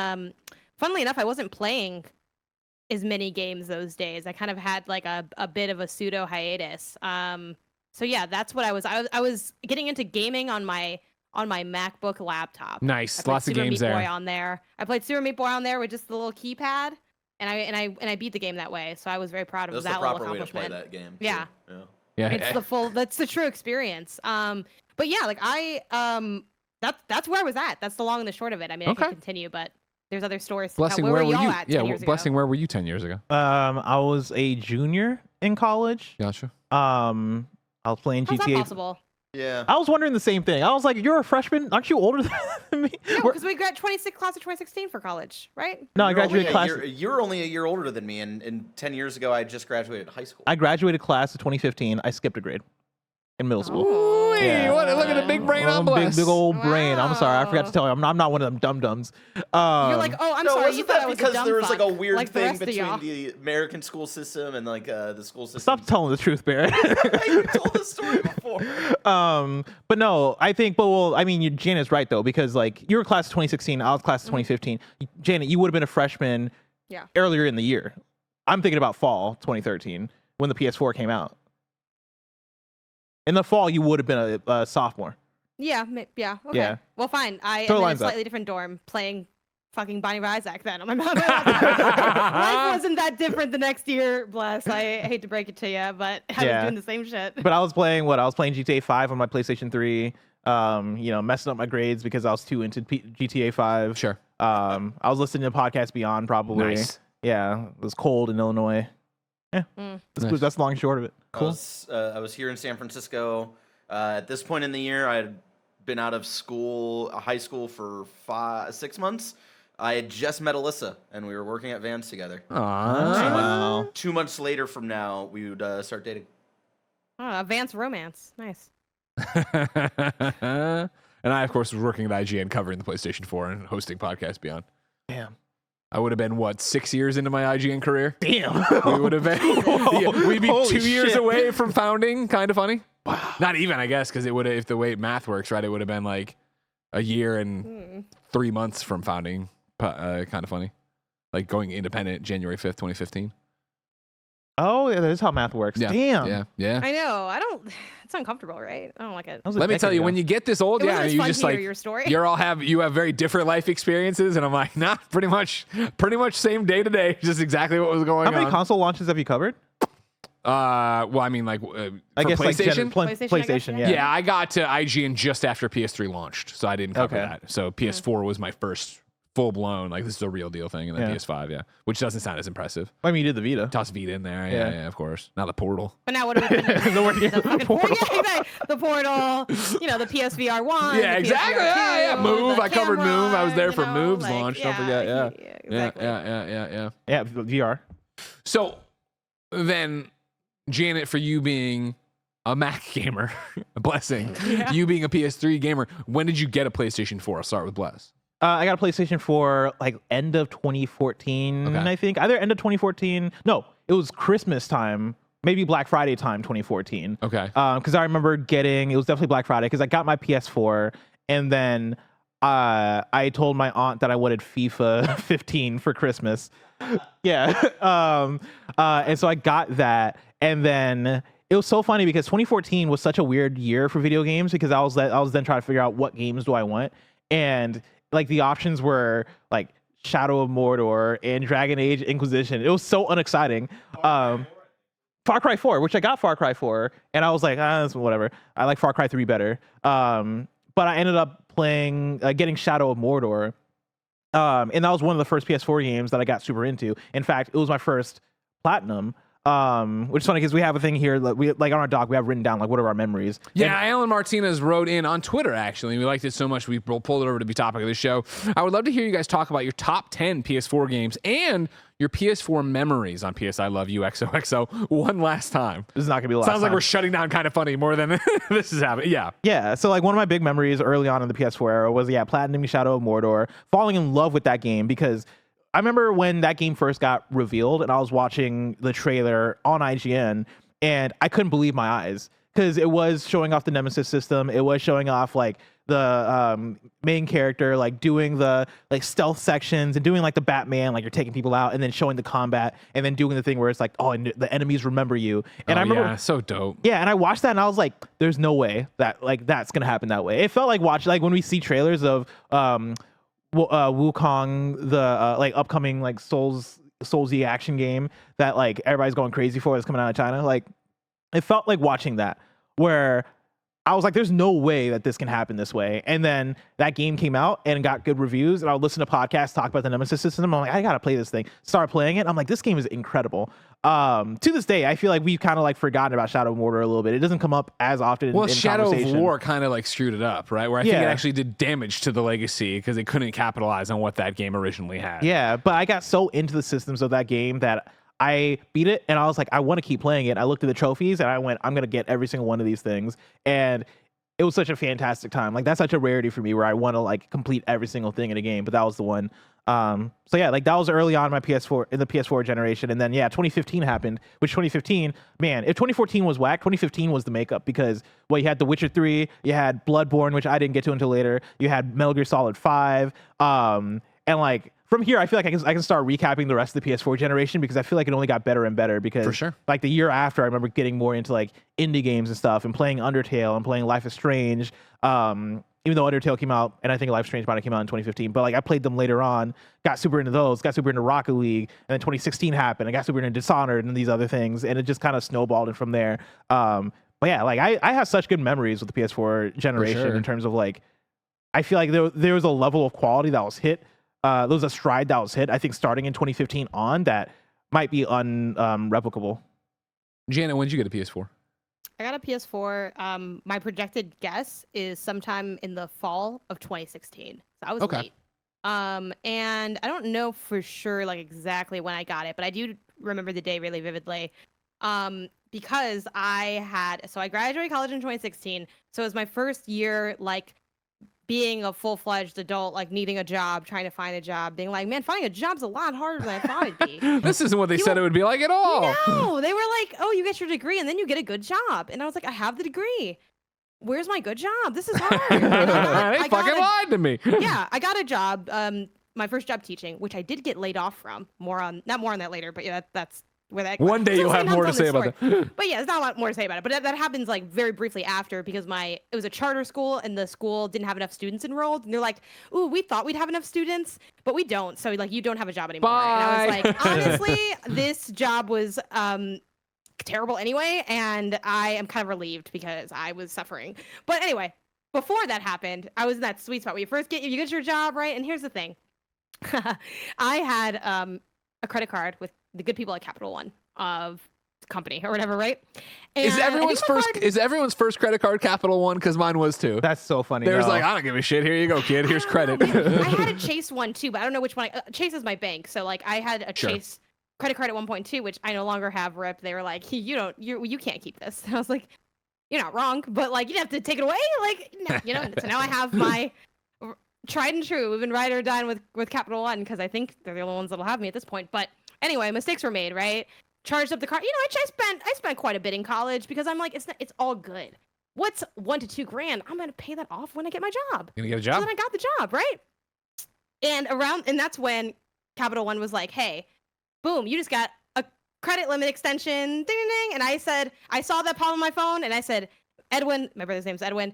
funnily enough, I wasn't playing as many games those days. I kind of had like a bit of a pseudo hiatus. So yeah, that's what I was getting into gaming on my MacBook laptop. Nice. I played Lots of Super games Meat Boy there. on there. I played Super Meat Boy on there with just the little keypad, and I beat the game that way. So I was very proud of That's the that little proper way to play accomplishment. that game. too. Yeah. Yeah. That's the true experience. But yeah, like that's where I was at. That's the long and the short of it. I mean, I Okay. can continue, but there's other stories. Blessing, where where were were y'all you? at 10 Yeah, years Blessing, ago? where were you 10 years ago? I was a junior in college. Gotcha. I was playing How's that GTA. possible? Yeah. I was wondering the same thing. I was like, "You're a freshman? Aren't you older than me?" No, We're- because we got class of 2016 for college, right? No, I You're only graduated a class. You're only a year older than me, and 10 years ago, I just graduated high school. I graduated class of 2015. I skipped a grade in middle school. Oh. Hey, Yeah. look at the big brain on Bless. Big old brain. I'm sorry, I forgot to Wow. tell you. I'm not one of them dum dums. You're like, oh, I'm no, sorry. wasn't You thought that I was because a dumb there was like a fuck, weird like the thing rest of between y'all. the American school system and like the school system? Stop telling the truth, Barrett. You told this story before. But no, I think, I mean, Janet's right though, because like you were class of 2016, I was class of 2015. Janet, you would have been a freshman Yeah. earlier in the year. I'm thinking about fall 2013 when the PS4 came out. In the fall, you would have been a sophomore. Yeah, yeah. Okay. Yeah. Well, fine. I Throw am in a lines up. slightly different dorm playing fucking Bonnie of Isaac then on my life wasn't that different the next year. Bless. I hate to break it to you, but I Yeah. was doing the same shit. But I was playing GTA 5 on my PlayStation 3. Messing up my grades because I was too into GTA 5. Sure. I was listening to Podcast Beyond probably. Nice. Yeah, it was cold in Illinois. Yeah, Mm. that's the long and short of it. I Cool. was here in San Francisco. At this point in the year, I had been out of school, high school, for 6 months. I had just met Alyssa, and we were working at Vans together. Aww. Wow. 2 months later from now, we would start dating. Oh, advanced romance. Nice. And I, of course, was working at IGN covering the PlayStation 4 and hosting Podcast Beyond. Damn. I would have been, 6 years into my IGN career? Damn. We would have been. Yeah, we'd be Holy 2 years shit. away from founding. Kind of funny. Wow. Not even, I guess, because it would have, if the way math works, right, it would have been like a year and 3 months from founding. Kind of funny. Like going independent January 5th, 2015. Oh, yeah, that is how math works. Yeah. Damn. Yeah. I know. It's uncomfortable, right? I don't like it. That was a Let me decade tell you, ago. when you get this old, It wasn't as you fun just to hear like your story. you have very different life experiences, and I'm like, nah, pretty much same day to day, just exactly what was going How many on. console launches have you covered? Well, I mean, like, I for guess like PlayStation. PlayStation, I guess, PlayStation, yeah. Yeah, I got to IGN just after PS3 launched, so I didn't cover Okay. that. So PS4 was my first full blown, like, this is a real deal thing, and then Yeah. PS5, yeah, which doesn't sound as impressive. I mean, you did the Vita. Toss Vita in there, Yeah. yeah, of course. Now the Portal. But now what do we put in The word- the fucking portal? Yeah, exactly. The portal, the PSVR 1. Yeah, the exactly. PSVR 2, Yeah. Move. the I covered camera, Move. I was there for Move's like, launch. Don't forget. Yeah. exactly. Yeah. Yeah, VR. So then, Janet, for you being a Mac gamer, a blessing, Yeah. you being a PS3 gamer, when did you get a PlayStation 4? I'll start with Bless. I got a PlayStation 4 like end of 2014, Okay. I think. Either end of 2014. No, it was Christmas time, maybe Black Friday time 2014. Okay. Because I remember it was definitely Black Friday because I got my PS4 and then I told my aunt that I wanted FIFA 15 for Christmas. Yeah. And so I got that. And then it was so funny because 2014 was such a weird year for video games because I was then trying to figure out what games do I want. And like the options were like Shadow of Mordor and Dragon Age Inquisition. It was so unexciting. Far Cry 4, which I got Far Cry 4, and I was like, that's whatever. I like Far Cry 3 better. But I ended up getting Shadow of Mordor. And that was one of the first PS4 games that I got super into. In fact, it was my first platinum. Which is funny because we have a thing here that we like on our doc, we have written down like what are our memories. Yeah, Alan Martinez wrote in on Twitter, actually. We liked it so much, we pulled it over to be topic of the show. I would love to hear you guys talk about your top 10 PS4 games and your PS4 memories on PS I Love You XOXO one last time. This is not gonna be the last Sounds like time. we're shutting down Kind of Funny more than this is happening. Yeah. Yeah, so like one of my big memories early on in the PS4 era was platinum Shadow of Mordor, falling in love with that game because I remember when that game first got revealed and I was watching the trailer on IGN and I couldn't believe my eyes because it was showing off the Nemesis system. It was showing off like the main character like doing the like stealth sections and doing like the Batman, like you're taking people out, and then showing the combat, and then doing the thing where it's like, oh, and the enemies remember you. And I remember, so dope. yeah, and I watched that and I was like, there's no way that like that's gonna happen that way. It felt like like when we see trailers of Wukong, the like upcoming like Soulsy action game that like everybody's going crazy for, that's coming out of China. Like it felt like watching that where I was like, there's no way that this can happen this way. And then that game came out and got good reviews. And I would listen to podcasts talk about the Nemesis system. I'm like, I gotta play this thing. Start playing it. I'm like, this game is incredible. To this day, I feel like we've kind of like forgotten about Shadow of Mordor a little bit. It doesn't come up as often. Well, in Shadow of conversation. War kind of like screwed it up, right? Where I think it Yeah. actually did damage to the legacy because it couldn't capitalize on what that game originally had. Yeah, but I got so into the systems of that game that I beat it and I was like, I want to keep playing it. I looked at the trophies and I went, I'm gonna get every single one of these things. And it was such a fantastic time. Like that's such a rarity for me where I want to like complete every single thing in a game, but that was the one. So yeah, like that was early on in my PS4 in the PS4 generation. And then yeah, 2015 happened, which 2015, man, if 2014 was whack, 2015 was the makeup because well, you had The Witcher 3, you had Bloodborne, which I didn't get to until later. You had Metal Gear Solid 5. And like from here, I feel like I can start recapping the rest of the PS4 generation because I feel like it only got better and better because For sure. like the year after, I remember getting more into like indie games and stuff and playing Undertale and playing Life is Strange. Even though Undertale came out, and I think Life is Strange might have came out in 2015, but like I played them later on, got super into those, got super into Rocket League, and then 2016 happened. I got super into Dishonored and these other things, and it just kind of snowballed and from there. But yeah, like I have such good memories with the PS4 generation sure. in terms of like, I feel like there was a level of quality that was hit. There was a stride that was hit, I think, starting in 2015 on that might be unreplicable. Janet, when did you get a PS4? I got a PS4. My projected guess is sometime in the fall of 2016. So I was Okay. late. And I don't know for sure like exactly when I got it, but I do remember the day really vividly. Because I graduated college in 2016. So it was my first year like being a full-fledged adult, like needing a job, trying to find a job, being like, man, finding a job's a lot harder than I thought it'd be. This isn't what they said it would be like at all. No, they were like, oh, you get your degree and then you get a good job. And I was like, I have the degree. Where's my good job? This is hard. And They fucking lied to me. yeah, I got a job. My first job teaching, which I did get laid off from. Not more on that later, but yeah, that's where that. One day you'll have more to say about that. But yeah, there's not a lot more to say about it. But that happens like very briefly after because it was a charter school and the school didn't have enough students enrolled. And they're like, ooh, we thought we'd have enough students, but we don't. So like, you don't have a job anymore. And I was like, honestly, this job was terrible anyway, and I am kind of relieved because I was suffering. But anyway, before that happened, I was in that sweet spot where you get your job, right? And here's the thing. I had a credit card with the good people at Capital One of company or whatever, right? And Is everyone's first credit card Capital One? Because mine was too. That's so funny. There's no. like, I don't give a shit. Here you go, kid. Here's credit. I had a Chase one too, but I don't know which one. Chase is my bank, so like I had a Sure. Chase credit card at 1.2, which I no longer have. Rip. They were like, you can't keep this. And I was like, you're not wrong, but like you'd have to take it away, like no, you know. So now I have my tried and true. We've been ride or die with Capital One because I think they're the only ones that'll have me at this point. But anyway, mistakes were made, right? Charged up the card. You know, I spent quite a bit in college because I'm like, it's all good. What's $1 to $2 grand? I'm gonna pay that off when I get my job. Gonna get a So job? then I got the job, right? And that's when Capital One was like, hey, boom, you just got a credit limit extension, ding, ding, ding. And I saw that pop on my phone and I said, Edwin, my brother's name's Edwin,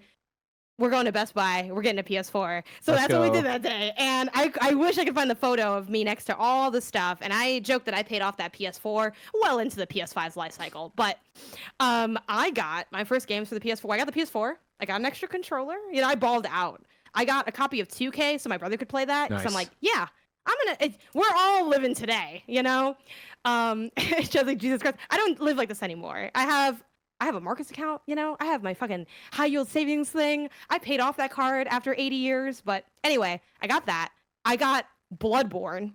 we're going to Best Buy. We're getting a PS4. So Let's that's what we go. did that day. And I wish I could find the photo of me next to all the stuff. And I joked that I paid off that PS4 well into the PS5's life cycle. But I got my first games for the PS4. I got the PS4. I got an extra controller. You know, I balled out. I got a copy of 2K so my brother could play that. Because I'm Nice. like, yeah, we're all living today, you know? It's just like, Jesus Christ. I don't live like this anymore. I have a Marcus account, you know? I have my fucking high yield savings thing. I paid off that card after 80 years. But anyway, I got that. I got Bloodborne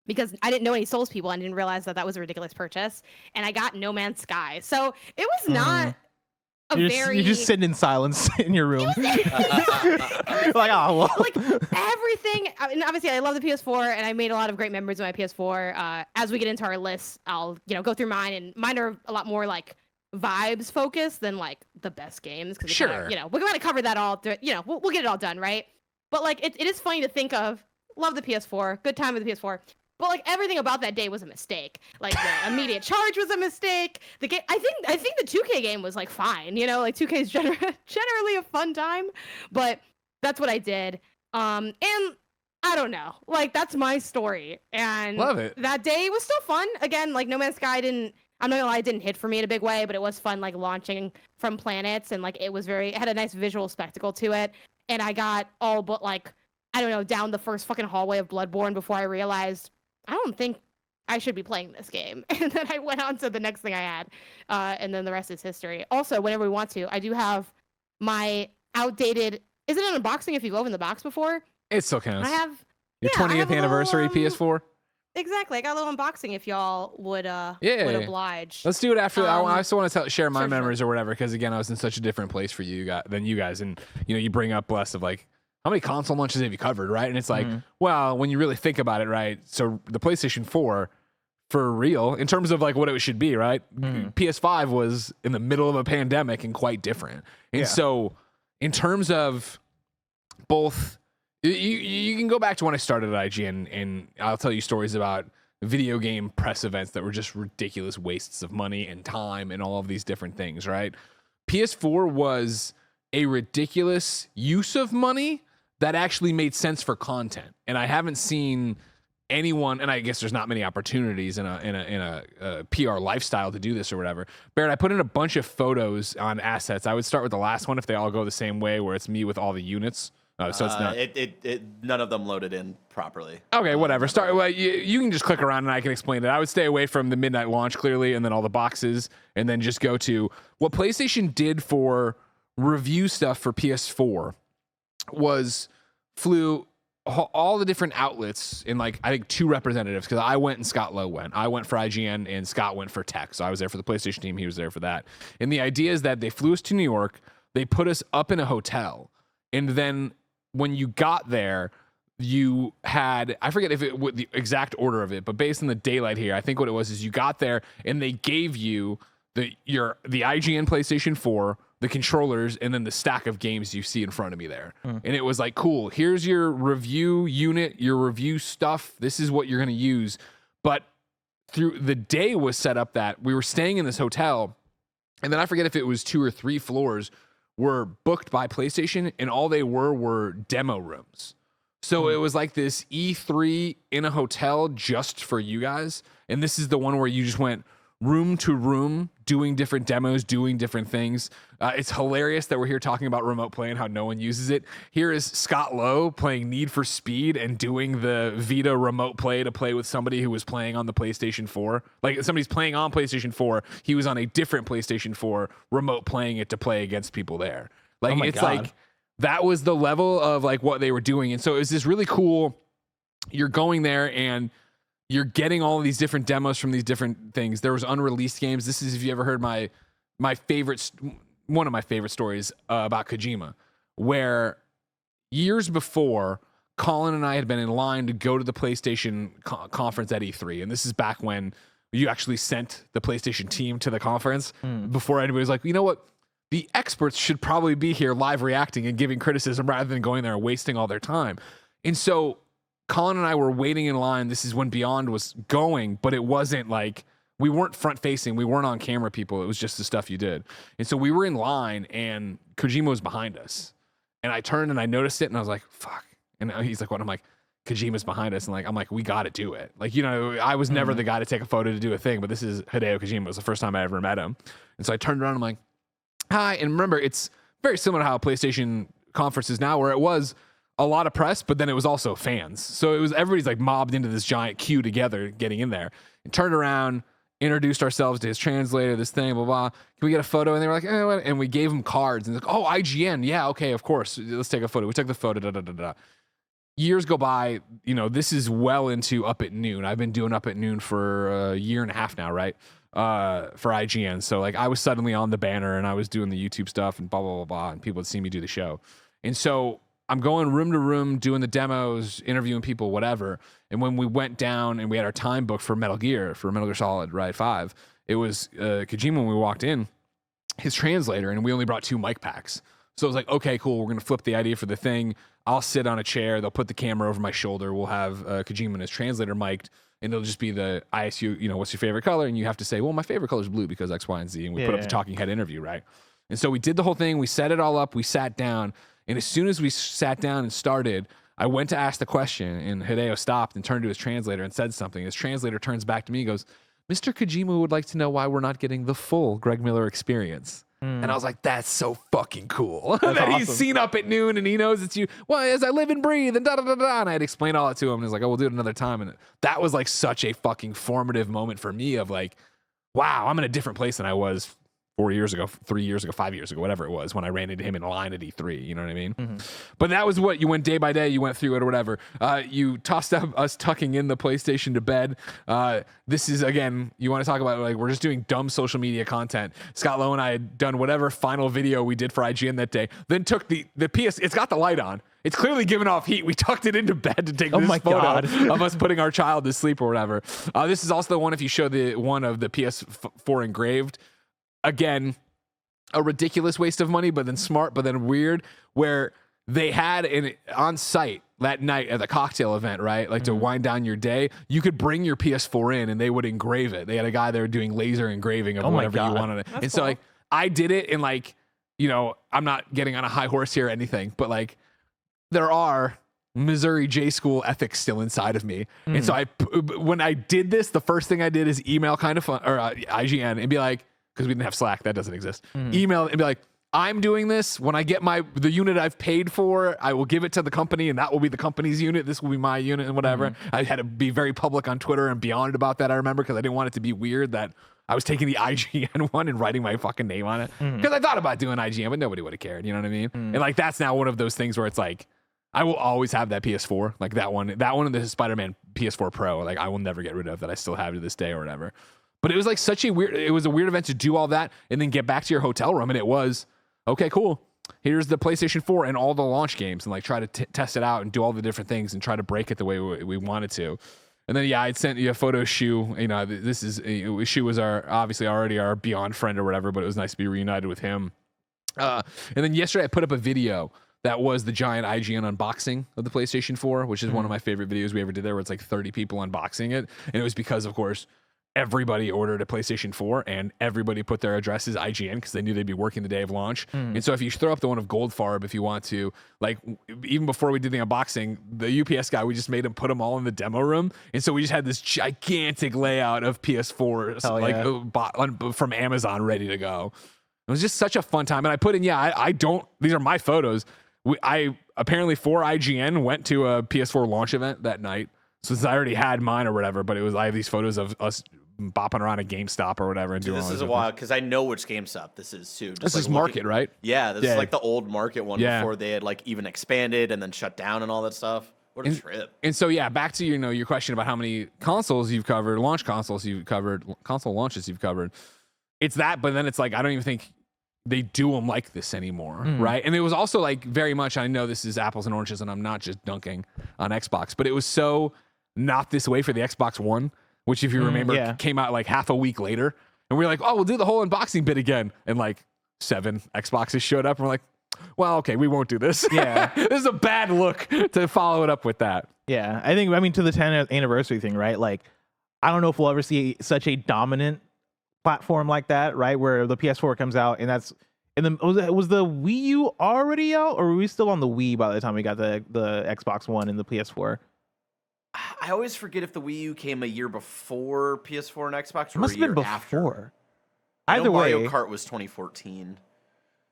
because I didn't know any Souls people and didn't realize that was a ridiculous purchase. And I got No Man's Sky. So it was not You're just sitting in silence in your room. Like, oh, well. like everything. I mean, obviously, I love the PS4, and I made a lot of great memories with my PS4. As we get into our lists, I'll go through mine, and mine are a lot more like vibes focused than like the best games. Because Sure. we're going to cover that all. We'll get it all done, right? But like, it is funny to think of. Love the PS4. Good time with the PS4. But like everything about that day was a mistake. Like the immediate charge was a mistake. The game, I think the 2K game was like fine. Like 2K is generally a fun time, but that's what I did. And I don't know. Like that's my story. And Love it. That day was still fun. Again, like No Man's Sky I'm not gonna lie, it didn't hit for me in a big way, but it was fun like launching from planets and like it had a nice visual spectacle to it. And I got all but like I don't know, down the first fucking hallway of Bloodborne before I realized I don't think I should be playing this game. And then I went on to the next thing I had. And then the rest is history. Also, whenever we want to, I do have my outdated... Is it an unboxing if you've opened the box before? It still counts. I have... Your I 20th have a anniversary little, PS4. Exactly. I got a little unboxing if y'all would Yeah. oblige. Let's do it after. I still want to share my sure. memories or whatever, because again, I was in such a different place for than you guys, and you bring up less of like how many console launches have you covered, right? And it's like, well, when you really think about it, right? So the PlayStation 4, for real, in terms of like what it should be, right? PS5 was in the middle of a pandemic and quite different, and so in terms of both. You can go back to when I started at IGN, and I'll tell you stories about video game press events that were just ridiculous wastes of money and time and all of these different things, right? PS4 was a ridiculous use of money that actually made sense for content. And I haven't seen anyone, and I guess there's not many opportunities in a PR lifestyle to do this or whatever. Barrett, I put in a bunch of photos on assets. I would start with the last one if they all go the same way, where it's me with all the units. So it's not. None of them loaded in properly. Okay, whatever. Start. Well, you can just click around and I can explain it. I would stay away from the midnight launch clearly, and then all the boxes, and then just go to what PlayStation did for review stuff for PS4 was flew all the different outlets in like I think 2 representatives, because I went and Scott Lowe went. I went for IGN and Scott went for Tech. So I was there for the PlayStation team. He was there for that. And the idea is that they flew us to New York. They put us up in a hotel, and then when you got there, you had, I forget if it what the exact order of it, but based on the daylight here, I think what it was is you got there and they gave you the IGN PlayStation 4, the controllers, and then the stack of games you see in front of me there. And it was like, cool, here's your review unit, your review stuff. This is what you're going to use. But through the day was set up that we were staying in this hotel, and then I forget if it was 2 or 3 floors were booked by PlayStation, and all they were demo rooms. So it was like this E3 in a hotel just for you guys. And this is the one where you just went room to room, doing different demos, doing different things. It's hilarious that we're here talking about remote play and how no one uses it. Here is Scott Lowe playing Need for Speed and doing the Vita remote play to play with somebody who was playing on the PlayStation 4. Like somebody's playing on PlayStation 4. He was on a different PlayStation 4 remote playing it to play against people there. Like it's God. like that was the level of like what they were doing. And so it was this really cool, you're going there and you're getting all of these different demos from these different things. There was unreleased games. This is, if you ever heard my favorite, one of my favorite stories about Kojima, where years before, Colin and I had been in line to go to the PlayStation conference at E3. And this is back when you actually sent the PlayStation team to the conference before anybody was like, you know what? The experts should probably be here live reacting and giving criticism rather than going there and wasting all their time. And so Colin and I were waiting in line. This is when Beyond was going, but it wasn't like, we weren't front facing. We weren't on camera people. It was just the stuff you did. And so we were in line and Kojima was behind us. And I turned and I noticed it and I was like, fuck. And he's like, what? I'm like, Kojima's behind us. And like, I'm like, we got to do it. Like, you know, I was never the guy to take a photo to do a thing, but this is Hideo Kojima. It was the first time I ever met him. And so I turned around and I'm like, hi. And remember, it's very similar to how PlayStation conferences now, where it was a lot of press, but then it was also fans. So it was, everybody's like mobbed into this giant queue together, getting in there. And turned around, introduced ourselves to his translator, this thing, blah, blah. Can we get a photo? And they were like, and we gave him cards. And like, oh, IGN. Yeah, okay, of course. Let's take a photo. We took the photo, da, da, da, da. Years go by, you know, this is well into Up at Noon. I've been doing Up at Noon for a year and a half now, right? for IGN. So like I was suddenly on the banner and I was doing the YouTube stuff and blah blah blah blah, and people would see me do the show. And so I'm going room to room doing the demos, interviewing people, whatever. And when we went down and we had our time booked for Metal Gear Solid Ride 5, it was Kojima when we walked in, his translator, and we only brought 2 mic packs. So I was like, okay, cool. We're going to flip the idea for the thing. I'll sit on a chair. They'll put the camera over my shoulder. We'll have Kojima and his translator mic'd, and it'll just be the ISU, what's your favorite color? And you have to say, well, my favorite color is blue because X, Y, and Z. And we put up the talking head interview, right? And so we did the whole thing. We set it all up. We sat down. And as soon as we sat down and started, I went to ask the question, and Hideo stopped and turned to his translator and said something. His translator turns back to me and goes, Mr. Kojima would like to know why we're not getting the full Greg Miller experience. And I was like, that's so fucking cool. That awesome. He's seen Up at Noon and he knows it's you. Well, as I live and breathe and da-da-da-da. And I had explained all that to him. And he's like, oh, we'll do it another time. And that was like such a fucking formative moment for me of like, wow, I'm in a different place than I was 4 years ago, 3 years ago, 5 years ago, whatever it was, when I ran into him in line at E3. You know what I mean? But that was what you went day by day. You went through it or whatever. You tossed up us tucking in the PlayStation to bed. This is, again, you want to talk about, like, we're just doing dumb social media content. Scott Lowe and I had done whatever final video we did for IGN that day, then took the PS, it's got the light on. It's clearly giving off heat. We tucked it into bed to take this photo of us putting our child to sleep or whatever. This is also the one, if you show the one of the PS4 engraved, again, a ridiculous waste of money, but then smart, but then weird, where they had on site that night at the cocktail event, right? Like to wind down your day, you could bring your PS4 in and they would engrave it. They had a guy there doing laser engraving of whatever you wanted it. And so like I did it, and like, I'm not getting on a high horse here or anything, but like there are Missouri J school ethics still inside of me. And so when I did this, the first thing I did is email IGN and be like, because we didn't have Slack, that doesn't exist. Email and be like, I'm doing this. When I get the unit I've paid for, I will give it to the company, and that will be the company's unit. This will be my unit and whatever. I had to be very public on Twitter and beyond about that, I remember, because I didn't want it to be weird that I was taking the IGN one and writing my fucking name on it. Because I thought about doing IGN, but nobody would have cared. You know what I mean? And like, that's now one of those things where it's like, I will always have that PS4, like that one and the Spider-Man PS4 Pro, like I will never get rid of, that I still have to this day or whatever. But it was like it was a weird event to do all that and then get back to your hotel room, and it was, okay, cool. Here's the PlayStation 4 and all the launch games, and like try to test it out and do all the different things and try to break it the way we wanted to. And then, yeah, I'd sent you a photo of Shu. Shu was obviously already our Beyond friend or whatever, but it was nice to be reunited with him. And then yesterday I put up a video that was the giant IGN unboxing of the PlayStation 4, which is one of my favorite videos we ever did there, where it's like 30 people unboxing it. And it was because, of course, everybody ordered a PlayStation 4 and everybody put their address as IGN because they knew they'd be working the day of launch. And so if you throw up the one of Goldfarb, if you want to, like, even before we did the unboxing, the UPS guy, we just made him put them all in the demo room. And so we just had this gigantic layout of PS4s from Amazon ready to go. It was just such a fun time. And I put in, these are my photos. I apparently for IGN went to a PS4 launch event that night. So since I already had mine or whatever, but I have these photos of us bopping around at GameStop or whatever and doing this is a while because I know which GameStop this is too. This is Market, right? Yeah, this is like the old Market one before they had like even expanded and then shut down and all that stuff. What a trip. And so back to your question about how many consoles you've covered, launch consoles you've covered, console launches you've covered. It's that, but then it's like I don't even think they do them like this anymore, right? And it was also like very much, I know this is apples and oranges and I'm not just dunking on Xbox, but it was so not this way for the Xbox One, which if you remember came out like half a week later, and we were like, oh, we'll do the whole unboxing bit again, and like 7 Xboxes showed up and we're like, well, okay, we won't do this. This is a bad look to follow it up with that. I mean to the 10th anniversary thing, right? Like, I don't know if we'll ever see such a dominant platform like that, right? Where the PS4 comes out, and that's, and then was the Wii U already out, or were we still on the Wii by the time we got the Xbox One and the PS4? I always forget if the Wii U came a year before PS4 and Xbox, or Must a year have been after. before. Either way, Mario Kart was 2014.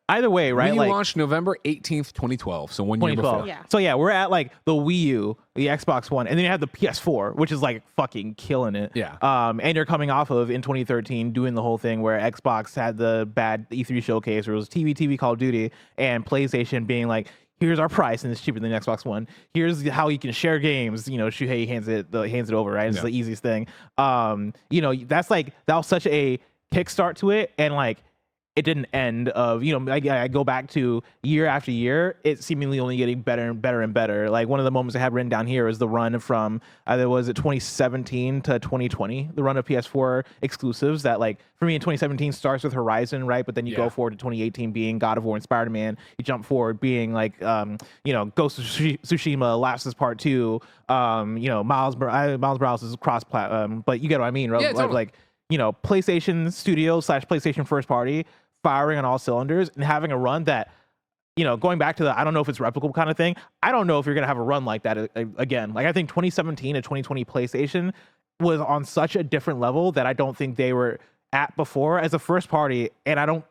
Either way, right? Wii U like, launched November 18th, 2012. So 1 year before. Yeah. So we're at like the Wii U, the Xbox One, and then you have the PS4, which is like fucking killing it. Yeah. And you're coming off of in 2013 doing the whole thing where Xbox had the bad E3 showcase, where it was TV, Call of Duty, and PlayStation being like, here's our price and it's cheaper than the Xbox One. Here's how you can share games. You know, Shuhei hands it over, right? It's the easiest thing. You know, that was such a kickstart to it, and like it didn't end. I go back to year after year, it's seemingly only getting better and better and better. Like one of the moments I have written down here is the run from either was it 2017 to 2020, the run of PS4 exclusives that, like, for me in 2017 starts with Horizon, right? But then you go forward to 2018 being God of War and Spider-Man. You jump forward being like, Ghost of Tsushima, Last is Part 2, you know, Miles Morales is cross-platform, but you get what I mean, right? Yeah, totally. Like, you know, PlayStation Studio / PlayStation first party firing on all cylinders and having a run that, you know, going back to the I don't know if it's replicable kind of thing. I don't know if you're gonna have a run like that again. Like I think 2017 to 2020 PlayStation was on such a different level that I don't think they were at before as a first party. And I don't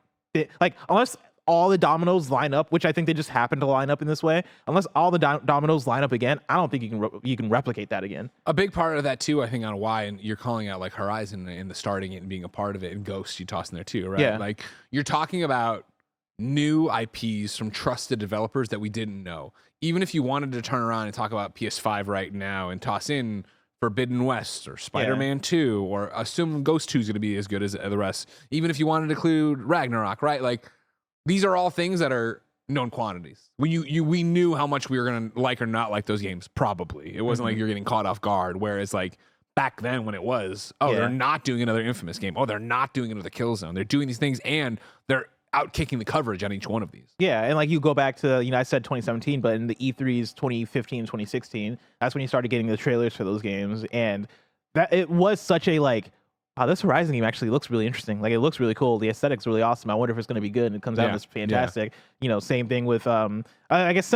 like, unless all the dominoes line up, which I think they just happen to line up in this way. Unless all the dominoes line up again, I don't think you can replicate that again. A big part of that too, I think, on why, and you're calling out like Horizon and the starting it and being a part of it, and Ghost you toss in there too, right? Yeah. Like you're talking about new IPs from trusted developers that we didn't know. Even if you wanted to turn around and talk about PS5 right now and toss in Forbidden West or Spider-Man 2, or assume Ghost 2 is going to be as good as the rest. Even if you wanted to include Ragnarok, right? Like these are all things that are known quantities. We knew how much we were going to like or not like those games, probably. It wasn't like you're getting caught off guard, whereas like back then when it was, they're not doing another Infamous game. Oh, they're not doing another Killzone. They're doing these things, and they're out kicking the coverage on each one of these. Yeah, and like you go back to, you know, I said 2017, but in the E3s 2015, 2016, that's when you started getting the trailers for those games, and that it was such a like, wow, this Horizon game actually looks really interesting. Like it looks really cool. The aesthetic's really awesome. I wonder if it's going to be good. And it comes out and it's fantastic. You know, same thing with I guess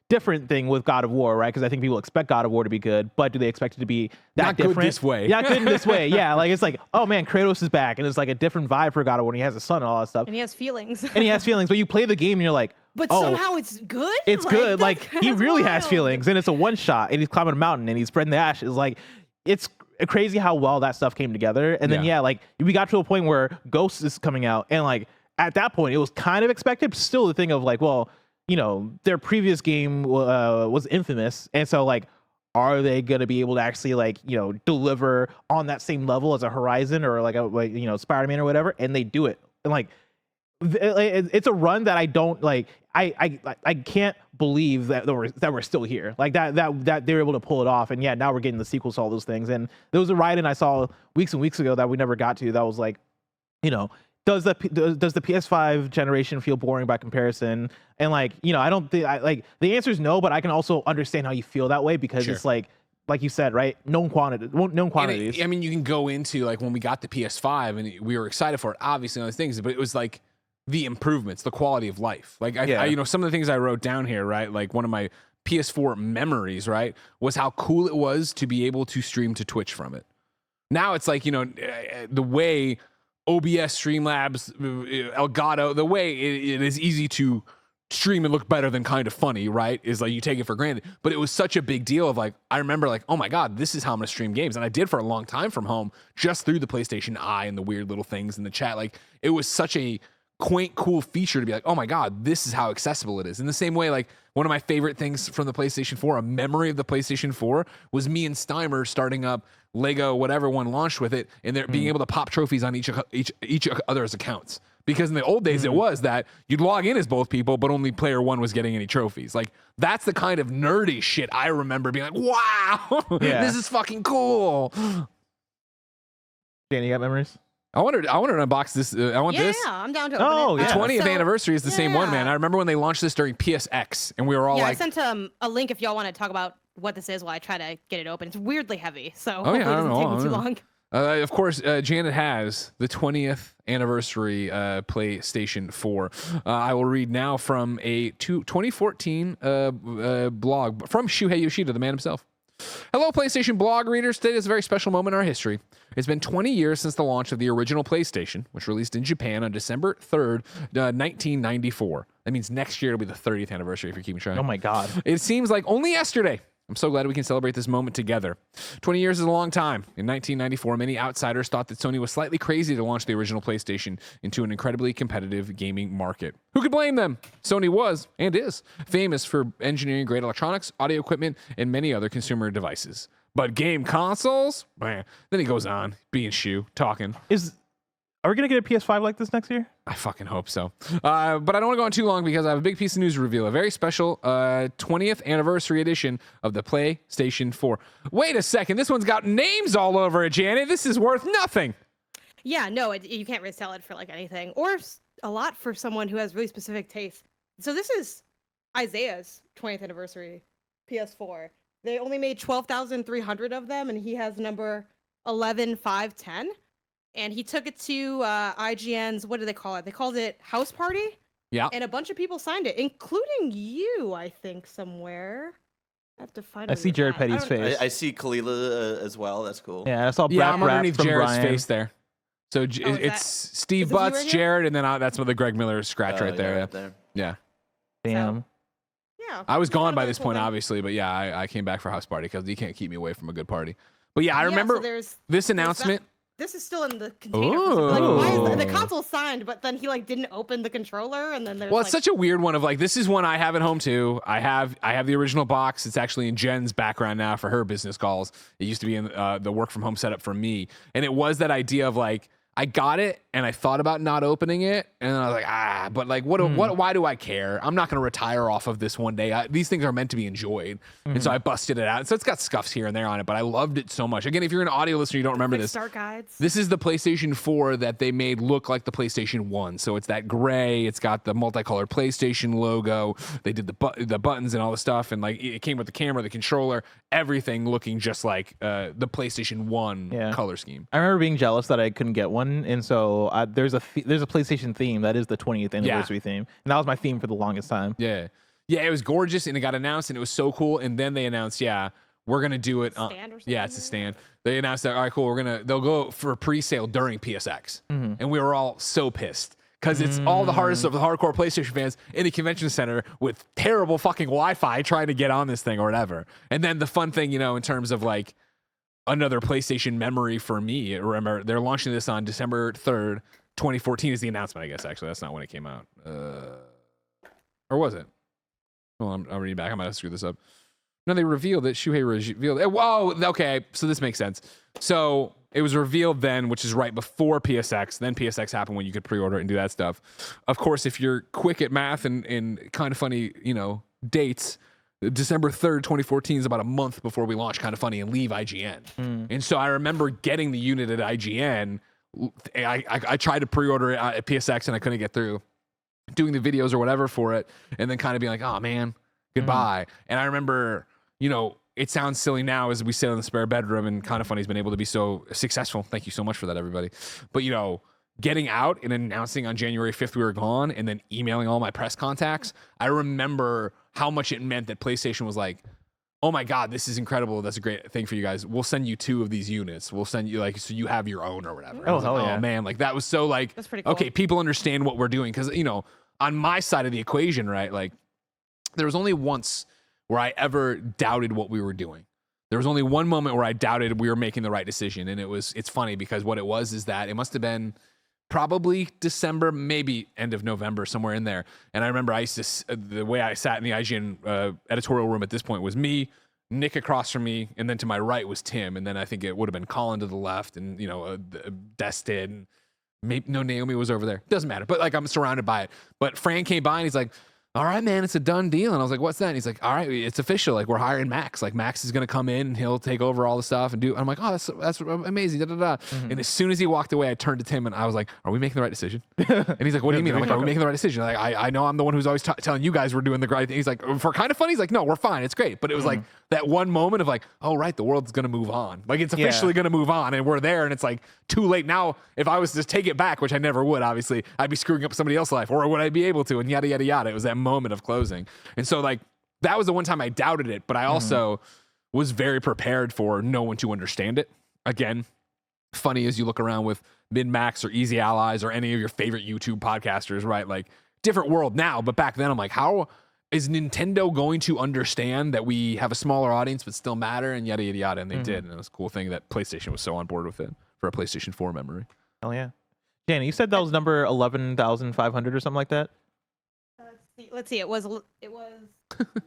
different thing with God of War, right? Because I think people expect God of War to be good, but do they expect it to be that Not different? good this way. Yeah, good in this way. Yeah, like it's like, oh man, Kratos is back, and it's like a different vibe for God of War. And he has a son and all that stuff, And he has feelings. and he has feelings. But you play the game and you're like, But oh, somehow it's good. it's good. Like he that's really has wild. feelings, and it's a one shot, and he's climbing a mountain, and he's spreading the ashes. Like it's crazy how well that stuff came together. And then like we got to a point where Ghost is coming out, and like at that point it was kind of expected, but still the thing of like, well, you know, their previous game was Infamous, and so like, are they going to be able to actually like, you know, deliver on that same level as a Horizon or like Spider-Man or whatever? And they do it, and like it's a run that I don't like. I can't believe that we're still here. Like that they were able to pull it off. And yeah, now we're getting the sequels to all those things. And there was a write-in I saw weeks and weeks ago that we never got to. That was like, you know, does the PS5 generation feel boring by comparison? And like, you know, I don't think like the answer is no, but I can also understand how you feel that way because it's like you said, right? Known quantities. I mean, you can go into like when we got the PS5 and we were excited for it, obviously, on those things, but it was like the improvements, the quality of life. Like, I you know, some of the things I wrote down here, right? Like one of my PS4 memories, right, was how cool it was to be able to stream to Twitch from it. Now it's like, you know, the way OBS, Streamlabs, Elgato, the way it is easy to stream and look better than kind of funny, right? Is like you take it for granted. But it was such a big deal of like, I remember like, oh my God, this is how I'm gonna stream games. And I did for a long time from home, just through the PlayStation Eye and the weird little things in the chat. Like it was such a quaint, cool feature to be like, oh my God, this is how accessible it is. In the same way, like one of my favorite things from the PlayStation 4, a memory of the PlayStation 4, was me and Steimer starting up Lego, whatever one launched with it, and they're being able to pop trophies on each other's accounts. Because in the old days, it was that you'd log in as both people, but only player one was getting any trophies. Like that's the kind of nerdy shit I remember being like, wow, this is fucking cool. Danny, you got memories? I wanted to unbox this. I want this. Yeah, I'm down to open Oh, it. The 20th So- anniversary is the same one, man. I remember when they launched this during PSX, and we were all Yeah, like, I sent a link if y'all want to talk about what this is while I try to get it open. It's weirdly heavy, so Oh, yeah, hopefully it I doesn't don't take know, me I too don't know. long. Of course, Janet has the 20th anniversary PlayStation 4. I will read now from a 2014 blog from Shuhei Yoshida, the man himself. Hello, PlayStation blog readers. Today is a very special moment in our history. It's been 20 years since the launch of the original PlayStation, which released in Japan on December 3rd, 1994. That means next year it'll be the 30th anniversary if you're keeping track. Oh my God. It seems like only yesterday I'm so glad we can celebrate this moment together. 20 years is a long time. In 1994, many outsiders thought that Sony was slightly crazy to launch the original PlayStation into an incredibly competitive gaming market. Who could blame them? Sony was, and is, famous for engineering great electronics, audio equipment, and many other consumer devices. But game consoles? Man. Then he goes on, being talking. Are we gonna get a PS5 like this next year? I fucking hope so. But I don't want to go on too long because I have a big piece of news to reveal. A very special 20th anniversary edition of the PlayStation 4. Wait a second. This one's got names all over it, Janet. This is worth nothing. Yeah, no, you can't really sell it for like anything, or a lot for someone who has really specific taste. So this is Isaiah's 20th anniversary PS4. They only made 12,300 of them, and he has number 11510. And he took it to IGN's, what do they call it? They called it House Party. Yeah. And a bunch of people signed it, including you, I think, somewhere. I have to find it. I see Jared Petty's face. I see Kalila as well. That's cool. Yeah, I saw Yeah, I'm Brap underneath from Jared's Brian. face there. So is it's that- Steve is this you Butts, right here? Jared, and then that's what the Greg Miller scratch Oh, right there. yeah, Yeah. right there. Yeah. Damn. Yeah. I was it's one gone of by the this cool point, things. obviously, but yeah, I came back for House Party because you can't keep me away from a good party. But yeah, I Yeah, remember so there's this that- announcement. This is still in the container. For some, like, why is the Ooh. console signed, but then he like didn't open the controller, and then there's Well, like, it's such a weird one of like, this is one I have at home too. I have the original box. It's actually in Jen's background now for her business calls. It used to be in the work from home setup for me. And it was that idea of like, I got it and I thought about not opening it. And then I was like, but like, why do I care? I'm not going to retire off of this one day. These things are meant to be enjoyed. And so I busted it out. So it's got scuffs here and there on it, but I loved it so much. Again, if you're an audio listener, you don't remember quick this. start guides. This is the PlayStation 4 that they made look like the PlayStation 1. So it's that gray. It's got the multicolored PlayStation logo. They did the buttons and all the stuff. And like it came with the camera, the controller, everything looking just like the PlayStation 1 Yeah. color scheme. I remember being jealous that I couldn't get one, and so there's a PlayStation theme that is the 20th anniversary theme, and that was my theme for the longest time. Yeah. Yeah, it was gorgeous and it got announced and it was so cool. And then they announced, we're going to do it. Stand or Yeah, it's a something? stand. They announced that, all right, cool. They'll go for pre-sale during PSX. And we were all so pissed. Because it's all the hardest of the hardcore PlayStation fans in a convention center with terrible fucking Wi-Fi trying to get on this thing or whatever. And then the fun thing, in terms of like another PlayStation memory for me, remember, they're launching this on December 3rd, 2014 is the announcement, I guess, actually. That's not when it came out. Or was it? Well, I'm reading back. I might have screwed this up. No, they revealed it. Shuhei revealed it. Whoa, okay. So this makes sense. So it was revealed then, which is right before PSX. Then PSX happened when you could pre-order it and do that stuff. Of course, if you're quick at math and kind of funny, dates, December 3rd, 2014 is about a month before we launch Kind of Funny and leave IGN. And so I remember getting the unit at IGN. I tried to pre-order it at PSX and I couldn't get through. Doing the videos or whatever for it, and then kind of being like, oh man, goodbye. And I remember, it sounds silly now as we sit in the spare bedroom, and Kind of Funny's been able to be so successful. Thank you so much for that, everybody. But getting out and announcing on January 5th we were gone, and then emailing all my press contacts, I remember how much it meant that PlayStation was like, oh my God, this is incredible. That's a great thing for you guys. We'll send you 2 of these units. We'll send you so you have your own or whatever. I was hell like, yeah. oh man, like that was so like, That's pretty cool. okay, people understand what we're doing. Cause on my side of the equation, right? Like there was only once where I ever doubted what we were doing. There was only one moment where I doubted we were making the right decision. And it's funny because what it was is that it must've been probably December, maybe end of November, somewhere in there. And I remember the way I sat in the IGN editorial room at this point was me, Nick across from me, and then to my right was Tim. And then I think it would have been Colin to the left and, Destin. Maybe Naomi was over there. Doesn't matter. But like I'm surrounded by it. But Fran came by and he's like, all right, man, it's a done deal. And I was like, what's that? And he's like, all right, it's official. Like we're hiring Max. Like Max is going to come in and he'll take over all the stuff and do. And I'm like, oh, that's amazing. Da, da, da. And as soon as he walked away, I turned to Tim and I was like, are we making the right decision? And he's like, what do you mean? I'm like, are we making the right decision? Like, I know I'm the one who's always telling you guys we're doing the right thing. He's like, for Kind of Funny. He's like, no, we're fine. It's great. But it was like that one moment of like, oh, right, the world's going to move on. Like it's officially going to move on and we're there and it's like too late. Now, if I was to take it back, which I never would, obviously, I'd be screwing up somebody else's life or would I be able to? And yada, yada, yada. It was that moment of closing. And so like that was the one time I doubted it, but I also was very prepared for no one to understand it. Again, funny as you look around with Min-Max or Easy Allies or any of your favorite YouTube podcasters, right? Like different world now, but back then I'm like, how is Nintendo going to understand that we have a smaller audience but still matter, and yada yada yada, and they did, and it was a cool thing that PlayStation was so on board with it for a PlayStation 4 memory. Hell yeah. Danny, you said that was number 11,500 or something like that? Let's see. It was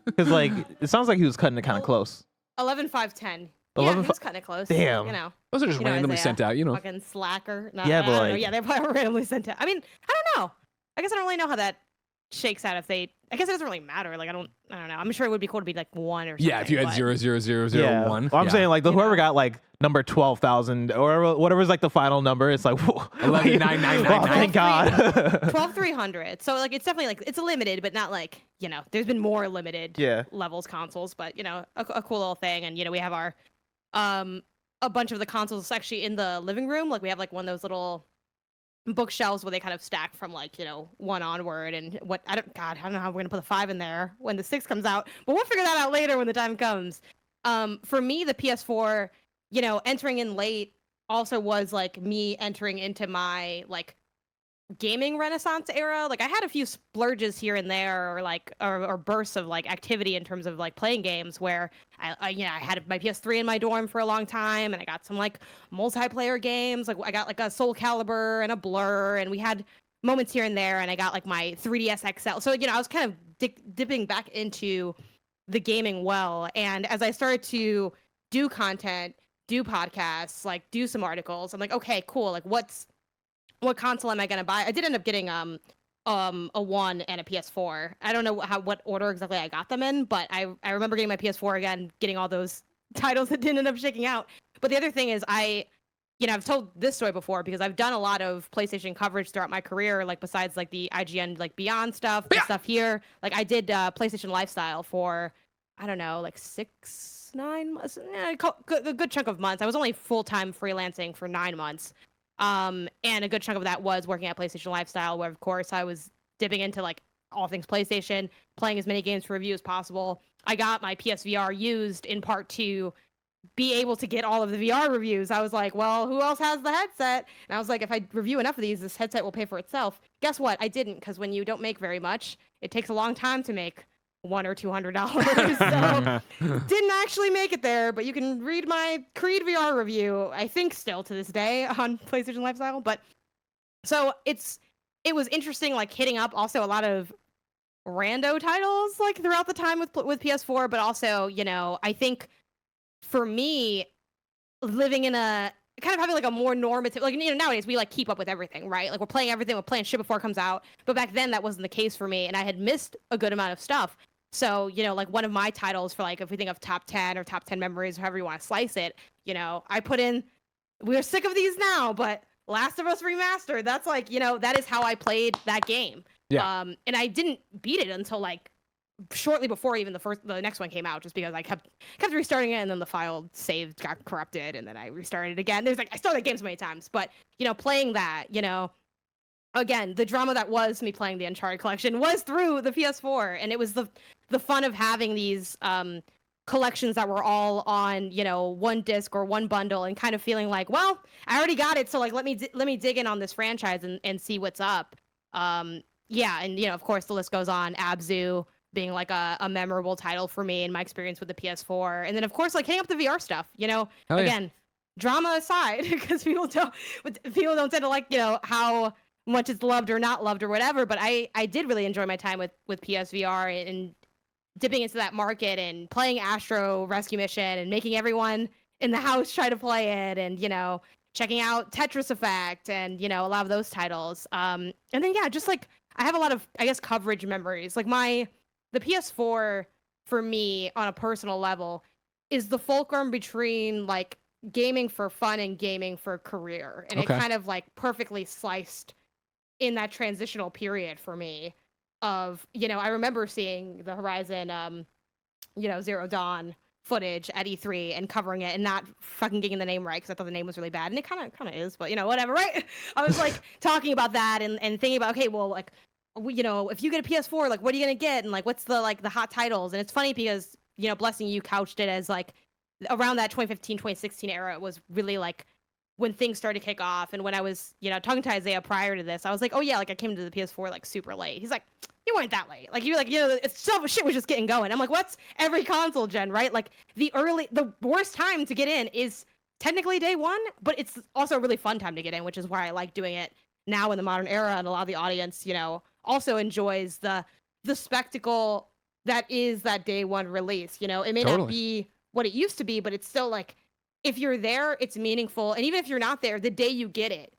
Because like it sounds like he was cutting it kind of close. 11,510. 11 Yeah, he was kind of close. Damn. You know, Those are just randomly Isaiah, sent out, you know. fucking slacker. No, Yeah, I but don't know. like- Yeah, they probably randomly sent out. I mean, I don't know. I guess I don't really know how that shakes out. I guess it doesn't really matter. Like I don't know. I'm sure it would be cool to be like 1 or something. Yeah, if you had but- 00001. Well, I'm yeah. saying like You whoever know. got like number 12,000 or whatever's like the final number, it's like whoa. 11,999. Oh, thank God. 12,300. So like it's definitely like it's a limited, but not like there's been more limited Yeah. levels consoles, but a cool little thing. And we have our a bunch of the consoles actually in the living room. Like we have like one of those little bookshelves where they kind of stack from like 1 onward. And I don't know how we're gonna put the 5 in there when the 6 comes out, but we'll figure that out later when the time comes. For me, the PS4, entering in late also was like me entering into my like gaming renaissance era. Like I had a few splurges here and there, or like or bursts of like activity in terms of like playing games where I had my PS3 in my dorm for a long time, and I got some like multiplayer games. Like I got like a Soul Calibur and a Blur, and we had moments here and there, and I got like my 3DS XL. So I was kind of dipping back into the gaming well, and as I started to do content, do podcasts, like do some articles, I'm like, okay, cool. Like what console am I gonna buy? I did end up getting a 1 and a PS4. I don't know what order exactly I got them in, but I remember getting my PS4 again, getting all those titles that didn't end up shaking out. But the other thing is I've told this story before because I've done a lot of PlayStation coverage throughout my career, like besides like the IGN like Beyond stuff, the stuff here. Like I did PlayStation Lifestyle for I don't know, like 9 months, a good chunk of months. I was only full-time freelancing for 9 months. And a good chunk of that was working at PlayStation Lifestyle, where of course I was dipping into like all things PlayStation, playing as many games for review as possible. I got my PSVR used in part to be able to get all of the VR reviews. I was like, well, who else has the headset? And I was like, if I review enough of these, this headset will pay for itself. Guess what? I didn't, because when you don't make very much, it takes a long time to make $100 or $200. So didn't actually make it there, but you can read my Creed VR review, I think still to this day on PlayStation Lifestyle. But so it was interesting, like hitting up also a lot of rando titles like throughout the time with PS4, but also, I think for me, living in a kind of having like a more normative, like, nowadays we like keep up with everything, right? Like we're playing everything, we're playing shit before it comes out. But back then that wasn't the case for me, and I had missed a good amount of stuff. So, like one of my titles for like, if we think of top 10 or top 10 memories, however you want to slice it, I put in, we're sick of these now, but Last of Us Remastered, that's like, that is how I played that game. Yeah. And I didn't beat it until like shortly before even the next one came out, just because I kept restarting it, and then the file saved got corrupted, and then I restarted it again. There's like, I started games so many times, but playing that, again, the drama that was me playing the Uncharted collection was through the PS4, and it was the fun of having these collections that were all on one disc or one bundle, and kind of feeling like, well, I already got it, so like let me dig in on this franchise and see what's up. Yeah, and of course the list goes on. Abzu being like a memorable title for me in my experience with the PS4, and then of course like hitting up the VR stuff. Again, drama aside, because people don't tend to like how much it's loved or not loved or whatever, but I did really enjoy my time with PSVR and dipping into that market and playing Astro Rescue Mission and making everyone in the house try to play it, and checking out Tetris Effect and a lot of those titles. And then just like I have a lot of, I guess, coverage memories. Like the PS4 for me on a personal level is the fulcrum between like gaming for fun and gaming for career, and Okay. it kind of like perfectly sliced in that transitional period for me of, I remember seeing the Horizon, Zero Dawn footage at E3 and covering it and not fucking getting the name right because I thought the name was really bad, and it kind of is, but whatever, right? I was like talking about that and thinking about, okay, well, like, if you get a PS4, like, what are you gonna get, and like, what's the like the hot titles? And it's funny because Blessing, you couched it as like around that 2015 2016 era, it was really like when things started to kick off. And when I was, talking to Isaiah prior to this, I was like, oh yeah, like I came to the PS4 like super late. He's like, you weren't that late. Like you're like, it's stuff shit was just getting going. I'm like, what's every console gen, right? Like the worst time to get in is technically day one, but it's also a really fun time to get in, which is why I like doing it now in the modern era. And a lot of the audience, also enjoys the spectacle that is that day one release. It may not be what it used to be, but it's still like, if you're there, it's meaningful. And even if you're not there, the day you get it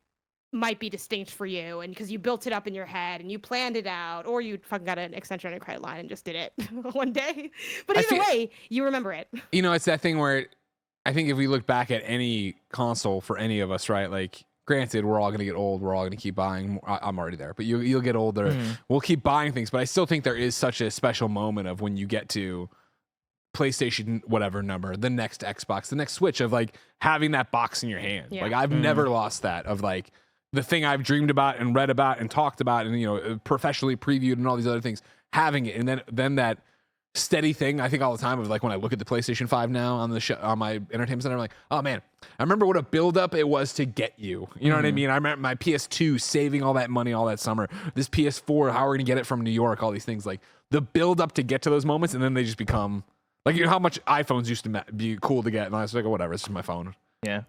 might be distinct for you. And because you built it up in your head and you planned it out, or you fucking got an extension on your credit line and just did it one day. But either way, you remember it. It's that thing where I think if we look back at any console for any of us, right? Like, granted, we're all going to get old. We're all going to keep buying. I'm already there, but you'll get older. We'll keep buying things. But I still think there is such a special moment of when you get to PlayStation, whatever number, the next Xbox, the next Switch, of like having that box in your hand. Yeah. Like I've never lost that, of like the thing I've dreamed about and read about and talked about and, professionally previewed and all these other things, having it. And then that steady thing, I think all the time, of like when I look at the PlayStation 5 now on the on my entertainment center, I'm like, oh man, I remember what a buildup it was to get you. You know what I mean? I remember my PS2 saving all that money all that summer. This PS4, how we're gonna get it from New York, all these things, like the buildup to get to those moments, and then they just become like, how much iPhones used to be cool to get, and I was like, oh, whatever, it's just my phone. Yeah.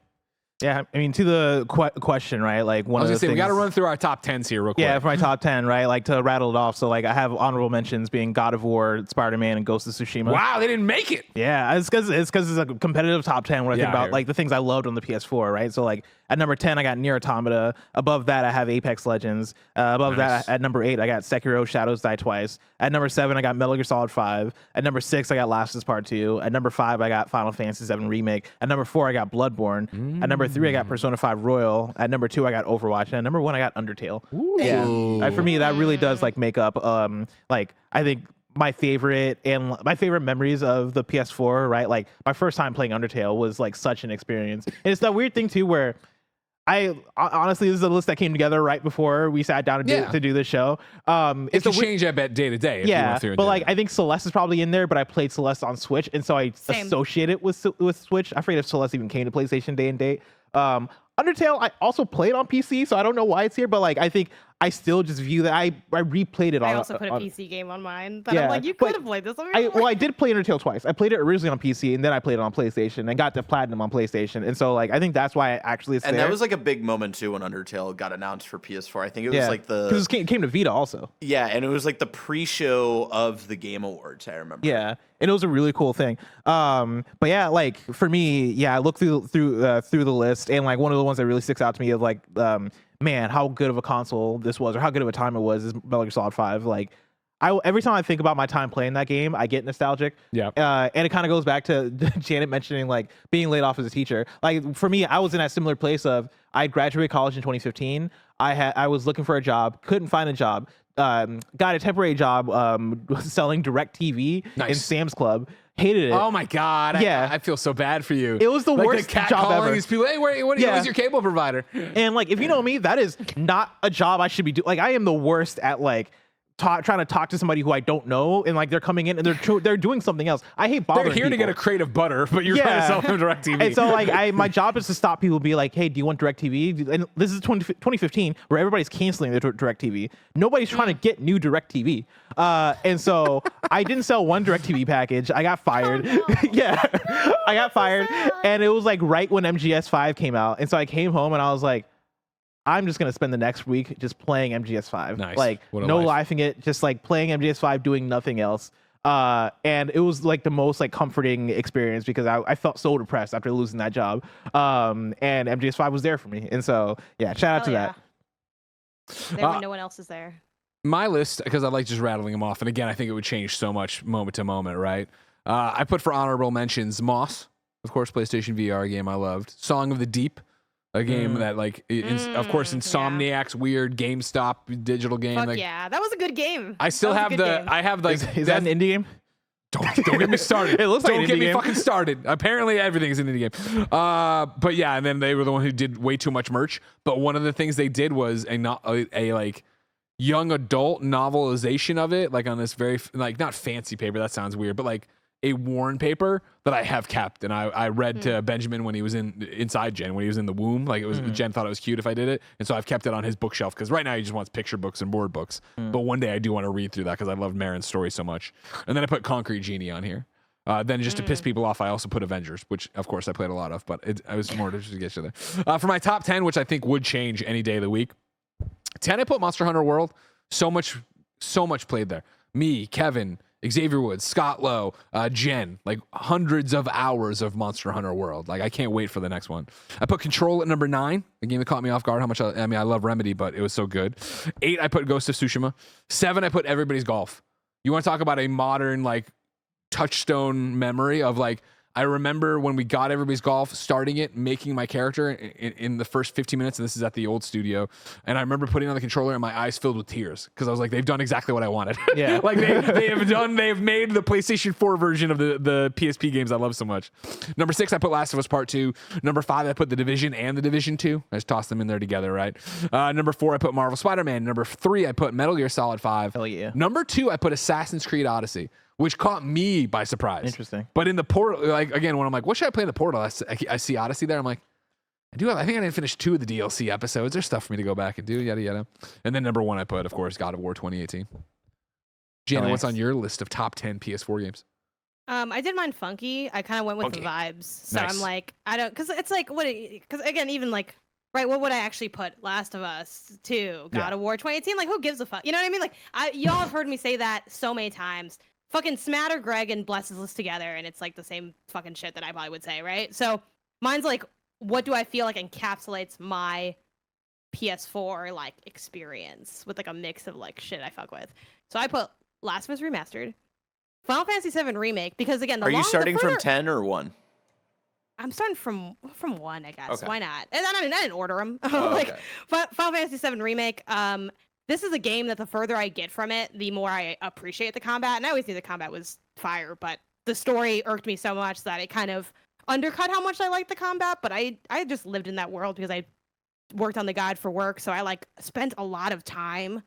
Yeah, I mean, to the question, right? Like, one I was of gonna the say, we things, got to run through our top 10s here real quick. yeah, for my top 10, right? Like, to rattle it off. So, like, I have honorable mentions being God of War, Spider-Man, and Ghost of Tsushima. Wow, they didn't make it. Yeah, it's because it's a competitive top 10 when I think about like the things I loved on the PS4, right? So like at number 10, I got Nier Automata. Above that, I have Apex Legends. Above that, at number 8, I got Sekiro: Shadows Die Twice. At number 7, I got Metal Gear Solid 5. At number 6, I got Last of Us Part 2. At number 5, I got Final Fantasy 7 Remake. At number 4, I got Bloodborne. At number 3, I got Persona 5 Royal. At number 2, I got Overwatch. And at number 1, I got Undertale. Ooh. Yeah, for me, that really does like make up like I think my favorite memories of the PS4, right? Like my first time playing Undertale was like such an experience. And it's that weird thing too where I honestly, this is a list that came together right before we sat down to do this show. It's a change that bet day to day. Yeah, but like I think Celeste is probably in there, but I played Celeste on Switch, and so I associate it with Switch. I forget if Celeste even came to PlayStation day and date. Undertale, I also played on PC, so I don't know why it's here, but like I think I still just view that I replayed it. I also put a PC game on mine, but I'm like, you could have played this. I did play Undertale twice. I played it originally on PC, and then I played it on PlayStation, and got to platinum on PlayStation, and so like I think that's why it's and there. that was like a big moment too when Undertale got announced for PS4. I think it was like because it came to Vita also. Yeah, and it was like the pre-show of the Game Awards. I remember. Yeah, and it was a really cool thing. But yeah, like for me, I looked through the list, and like one of the ones that really sticks out to me of like man, how good of a console this was, or how good of a time it was, is Metal Gear Solid 5. Like, every time I think about my time playing that game, I get nostalgic. Yeah. And it kind of goes back to Janet mentioning like being laid off as a teacher. Like for me, I was in a similar place of I graduated college in 2015. I was looking for a job, couldn't find a job. Got a temporary job selling DirecTV in Sam's Club. Hated it. Oh my god! Yeah, I feel so bad for you. It was the worst the cat job calling ever. These people, hey, who's your cable provider? And like, if you know me, that is not a job I should be doing. Like, I am the worst at like trying to talk to somebody who I don't know, and like they're coming in and they're doing something else. I hate bothering They're here people. to get a crate of butter, but you're trying to sell them DirecTV. And so like my job is to stop people and be like, hey, do you want DirecTV? And this is 2015 where everybody's canceling their DirecTV. Nobody's trying to get new DirecTV. And so I didn't sell one DirecTV package. I got fired. Oh, no. Yeah, I got fired. And it was like right when MGS5 came out. And so I came home and I was like, I'm just gonna spend the next week just playing MGS5. Nice. Like no lifing it, just like playing MGS5, doing nothing else. And it was like the most like comforting experience because I felt so depressed after losing that job. And MGS5 was there for me. And so yeah, shout out to that. There when no one else is there. My list, because I like just rattling them off, and again, I think it would change so much moment to moment, right? I put for honorable mentions Moss, of course, PlayStation VR game I loved. Song of the Deep. A game that, like, of course, Insomniac's weird GameStop digital game. Fuck like, yeah, that was a good game. I still have I have like. Is that an indie game? Don't get me started. It looks like Don't an get indie me game. fucking started. Apparently, everything is an indie game. But yeah, and then they were the one who did way too much merch. But one of the things they did was a like young adult novelization of it, like on this very like not fancy paper. That sounds weird, but like a worn paper that I have kept, and I read to Benjamin when he was inside Jen, when he was in the womb. Like, it was Jen thought it was cute if I did it, and so I've kept it on his bookshelf because right now he just wants picture books and board books. But one day I do want to read through that because I love Marin's story so much. And then I put Concrete Genie on here. Then just to piss people off, I also put Avengers, which of course I played a lot of, but I was more to just get you there. For my top 10, which I think would change any day of the week, 10 I put Monster Hunter World. So much played there. Me, Kevin, Xavier Woods, Scott Lowe, Jen, like hundreds of hours of Monster Hunter World. Like, I can't wait for the next one. I put Control at number 9, the game that caught me off guard. How much I mean, I love Remedy, but it was so good. 8, I put Ghost of Tsushima. 7, I put Everybody's Golf. You want to talk about a modern, like, touchstone memory of, like, I remember when we got Everybody's Golf, starting it, making my character in the first 15 minutes, and this is at the old studio. And I remember putting on the controller and my eyes filled with tears because I was like, they've done exactly what I wanted. Yeah. Like, they've made the PlayStation 4 version of the PSP games I love so much. Number 6, I put Last of Us Part 2. Number 5, I put The Division and The Division 2. I just tossed them in there together, right? Number 4, I put Marvel Spider-Man. Number 3, I put Metal Gear Solid 5. Hell yeah. Number 2, I put Assassin's Creed Odyssey, which caught me by surprise. Interesting. But in the Portal, like, again, when I'm like, what should I play in the Portal? I see Odyssey there. I'm like, I think I didn't finish 2 of the DLC episodes. There's stuff for me to go back and do, yada, yada. And then number 1, I put, of course, God of War 2018. Jana, what's on your list of top 10 PS4 games? I did mine funky. I kind of went with the vibes. So Nice. I'm like, I don't, because it's like, because again, even like, right, what would I actually put? Last of Us 2, God of War 2018. Like, who gives a fuck? You know what I mean? Like, y'all have heard me say that so many times. Fucking smatter Greg and Bless's list together, and it's like the same fucking shit that I probably would say, right? So mine's like, what do I feel like encapsulates my PS4 like experience with like a mix of like shit I fuck with. So I put Last of Us Remastered, Final Fantasy VII Remake, because again, Are you starting from 10 or 1? I'm starting from 1, I guess. Okay. Why not? And I didn't order them. Oh, like okay. Final Fantasy VII Remake. This is a game that the further I get from it, the more I appreciate the combat. And I always knew the combat was fire, but the story irked me so much that it kind of undercut how much I liked the combat. But I just lived in that world because I worked on the guide for work, so I like spent a lot of time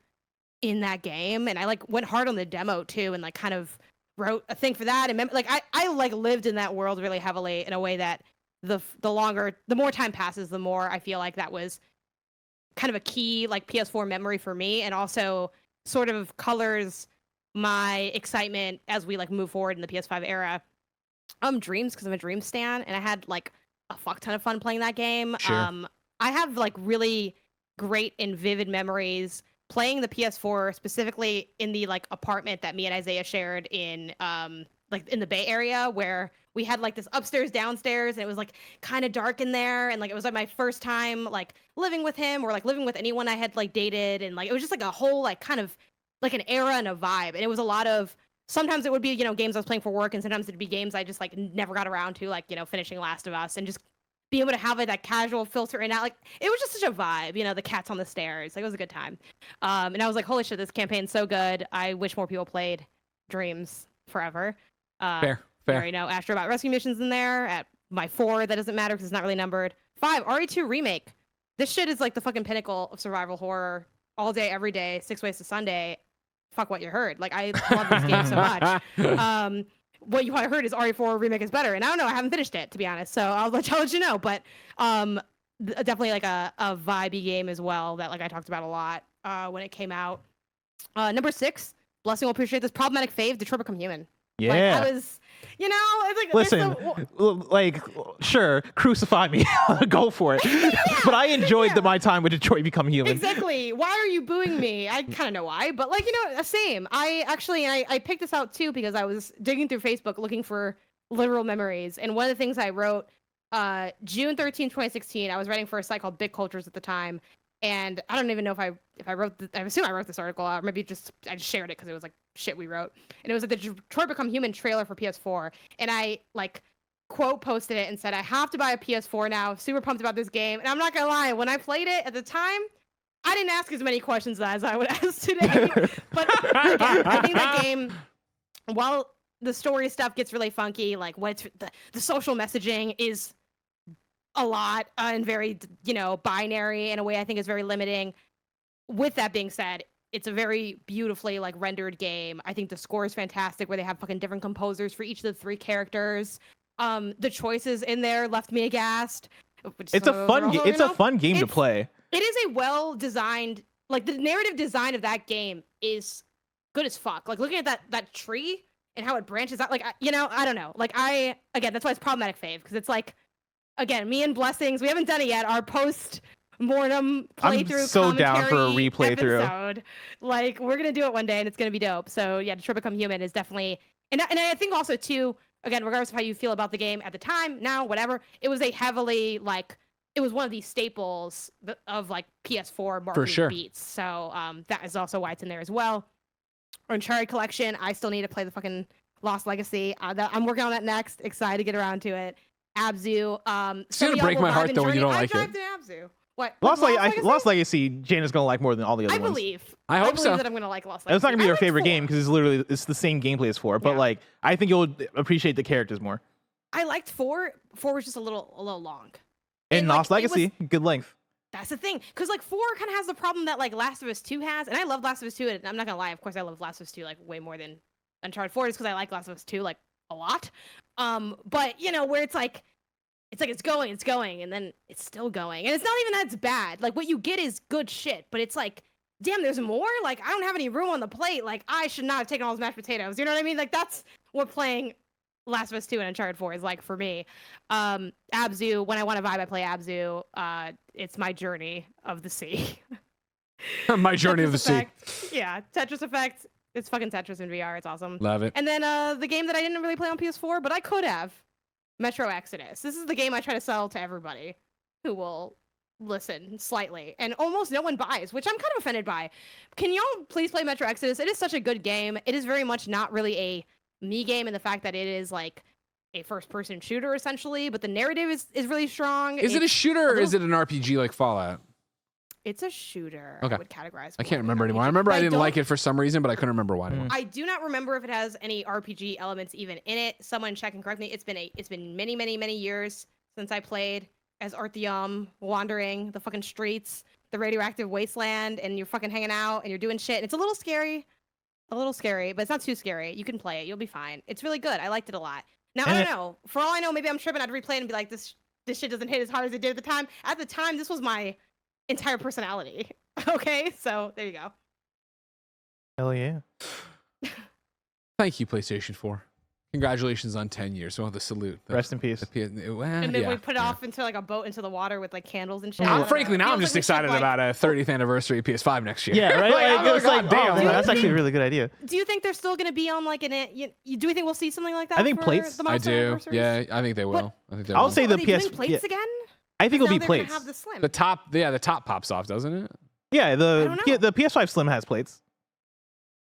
in that game, and I like went hard on the demo too, and like kind of wrote a thing for that. And like I like lived in that world really heavily in a way that the more time passes, the more I feel like that was kind of a key like PS4 memory for me, and also sort of colors my excitement as we like move forward in the PS5 era. Dreams, because I'm a Dreams stan, and I had like a fuck ton of fun playing that game. Sure. I have like really great and vivid memories playing the PS4, specifically in the like apartment that me and Isaiah shared in like in the Bay Area, where we had like this upstairs downstairs, and it was like kind of dark in there, and like it was like my first time like living with him or like living with anyone I had like dated, and like it was just like a whole like kind of like an era and a vibe. And it was a lot of, sometimes it would be, you know, games I was playing for work, and sometimes it'd be games I just like never got around to, like, you know, finishing Last of Us, and just be able to have like that casual filter in out. Like, it was just such a vibe, you know, the cats on the stairs. Like, it was a good time. And I was like, holy shit, this campaign's so good. I wish more people played Dreams forever. Fair. You know, Astrobot Rescue Mission's in there at my 4. That doesn't matter because it's not really numbered. 5, RE2 Remake. This shit is like the fucking pinnacle of survival horror. All day, every day, 6 ways to Sunday. Fuck what you heard. Like, I love this game so much. What you probably heard is RE4 Remake is better, and I don't know. I haven't finished it, to be honest. So I'll let you know. But definitely like a vibey game as well that like I talked about a lot when it came out. Number 6, Blessing will appreciate this, Problematic Fave, Detroit Become Human. Yeah. Like, I was, you know, it's like, Listen, like, sure, crucify me, go for it. But I enjoyed my time with Detroit Become Human. Exactly. Why are you booing me? I kind of know why, but like, you know, same. I actually, I picked this out too because I was digging through Facebook looking for literal memories, and one of the things I wrote, June 13, 2016, I was writing for a site called Big Cultures at the time. And I don't even know if I wrote I assume I wrote this article, or maybe I just shared it because it was like shit we wrote. And it was like the Detroit Become Human trailer for PS4. And I like quote posted it and said, I have to buy a PS4 now. Super pumped about this game. And I'm not gonna lie, when I played it at the time, I didn't ask as many questions as I would ask today. But again, I think that game, while the story stuff gets really funky, like what's the social messaging is a lot and very, you know, binary in a way I think is very limiting. With that being said, it's a very beautifully like rendered game. I think the score is fantastic, where they have fucking different composers for each of the 3 characters. The choices in there left me aghast. It's a fun game. It's a fun game to play. It is a well designed, like the narrative design of that game is good as fuck. Like looking at that tree and how it branches out, like I don't know. Like again, that's why it's problematic fave, because it's like, again, me and Blessings, we haven't done it yet. Our post mortem playthrough. I'm so down for a replay through. Like we're gonna do it one day and it's gonna be dope. So yeah, Detroit Become Human is definitely, and I think also too, again, regardless of how you feel about the game at the time, now, whatever, it was a heavily like, it was one of these staples of like PS4 marketing beats. So that is also why it's in there as well. Uncharted Collection, I still need to play the fucking Lost Legacy. I'm working on that next. Excited to get around to it. Abzu. It's gonna break my heart though when you don't like it. I drive to Abzu. What? Lost Legacy, Jane is gonna like more than all the other ones. I hope so. that I'm gonna like Lost Legacy. It's not gonna be your favorite 4. game because it's the same gameplay as 4, but like I think you'll appreciate the characters more. I liked 4. 4 was just a little long. And Lost Legacy, good length. That's the thing, because like 4 kind of has the problem that like Last of Us 2 has, and I love Last of Us 2, and I'm not gonna lie, of course I love Last of Us 2 like way more than Uncharted 4, just because I like Last of Us 2 like a lot. But where it's like it's going, and then it's still going, and it's not even that it's bad. Like what you get is good shit, but it's like, damn, there's more. Like I don't have any room on the plate. Like I should not have taken all those mashed potatoes. You know what I mean? Like that's what playing Last of Us 2 and Uncharted 4 is like for me. Abzu, when I want to vibe, I play Abzu. It's my journey of the sea. My journey of the sea. Yeah, Tetris Effect. It's fucking Tetris in VR. It's awesome. Love it. And then the game that I didn't really play on PS4, but I could have, Metro Exodus. This is the game I try to sell to everybody who will listen slightly, and almost no one buys, which I'm kind of offended by. Can y'all please play Metro Exodus? It is such a good game. It is very much not really a me game in the fact that it is like a first-person shooter essentially, but the narrative is really strong. Is it a shooter or is it an RPG like Fallout? It's a shooter. Okay. I would categorize. I can't remember anymore. I remember I didn't like it for some reason, but I couldn't remember why anymore. I do not remember if it has any RPG elements even in it. Someone check and correct me. It's been many years since I played as Artyom, wandering the fucking streets, the radioactive wasteland, and you're fucking hanging out and you're doing shit. And it's a little scary, but it's not too scary. You can play it. You'll be fine. It's really good. I liked it a lot. Now, I don't know. For all I know, maybe I'm tripping. I'd replay it and be like, this shit doesn't hit as hard as it did at the time. At the time, this was my entire personality. Okay, so there you go. Hell yeah. Thank you, PlayStation 4. Congratulations on 10 years. Well, the salute. Rest in peace. And then we put it off into like a boat into the water with like candles and shit. Frankly, now I'm just excited about a 30th anniversary of PS5 next year. Yeah, right? Damn, that's actually a really good idea. Do you think they're still going to be on like do you think we'll see something like that? I think plates. I do. Yeah, I think they will. I'll say the PS. Plates again? I think it'll be plates. Have the Slim. The top pops off, doesn't it? Yeah, the PS5 Slim has plates.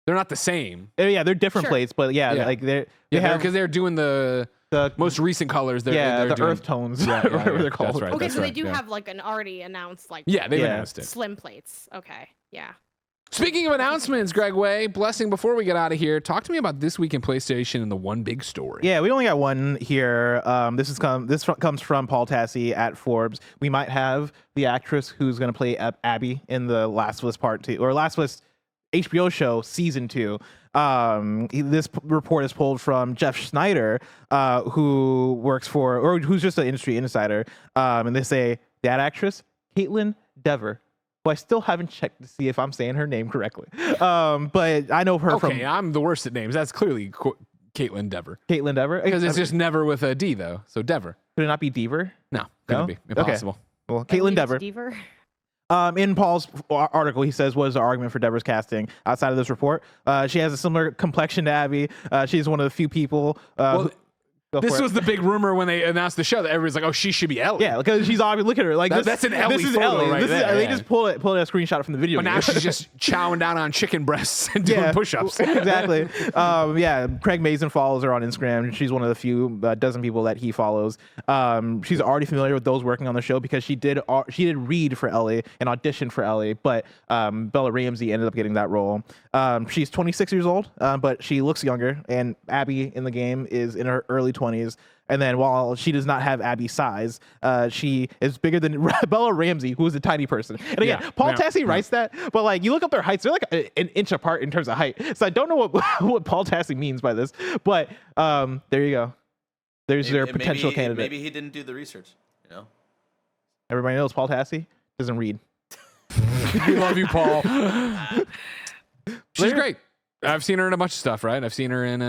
They're not the same. Yeah, they're different plates, but like they have because they're doing the most recent colors. They're the doing, earth tones, whatever they're called. That's right. Okay, so they do have like an already announced like they've announced it. Slim plates. Okay, yeah. Speaking of announcements, Greg Way, Blessing, before we get out of here, talk to me about this week in PlayStation and the one big story. Yeah, we only got one here. This comes from Paul Tassi at Forbes. We might have the actress who's going to play Abby in the Last of Us Part 2 or Last of Us HBO show Season 2. This report is pulled from Jeff Schneider, who works for, or who's just an industry insider. And they say that actress, Caitlin Dever, who I still haven't checked to see if I'm saying her name correctly. But I know her from. Okay, I'm the worst at names. That's clearly Caitlin Dever. Caitlin Dever? Because it's just never with a D, though. So Dever. Could it not be Dever? No, couldn't be. Impossible. Okay. Well, Caitlin Dever. In Paul's article, he says, what is the argument for Dever's casting outside of this report? She has a similar complexion to Abby. She's one of the few people. This was the big rumor when they announced the show that everybody's like, "Oh, she should be Ellie." Yeah, because she's obviously look at her like that's an Ellie This is photo Ellie. right there. They just pull it a screenshot from the video. But now she's just chowing down on chicken breasts and doing push-ups. Exactly. Craig Mazin follows her on Instagram. She's one of the few dozen people that he follows. She's already familiar with those working on the show because she did read for Ellie and audition for Ellie, but Bella Ramsey ended up getting that role. She's 26 years old, but she looks younger, and Abby in the game is in her early 20s. 20s. And then while she does not have Abby's size, she is bigger than Bella Ramsey, who is a tiny person. And again, Yeah, Paul yeah, Tassi yeah. writes that, but like you look up their heights, they're like an inch apart in terms of height. So I don't know what Paul Tassi means by this, but there you go. There's their potential candidate. Maybe he didn't do the research. You know. Everybody knows Paul Tassi doesn't read. We love you, Paul. She's great. I've seen her in a bunch of stuff, right? I've seen her in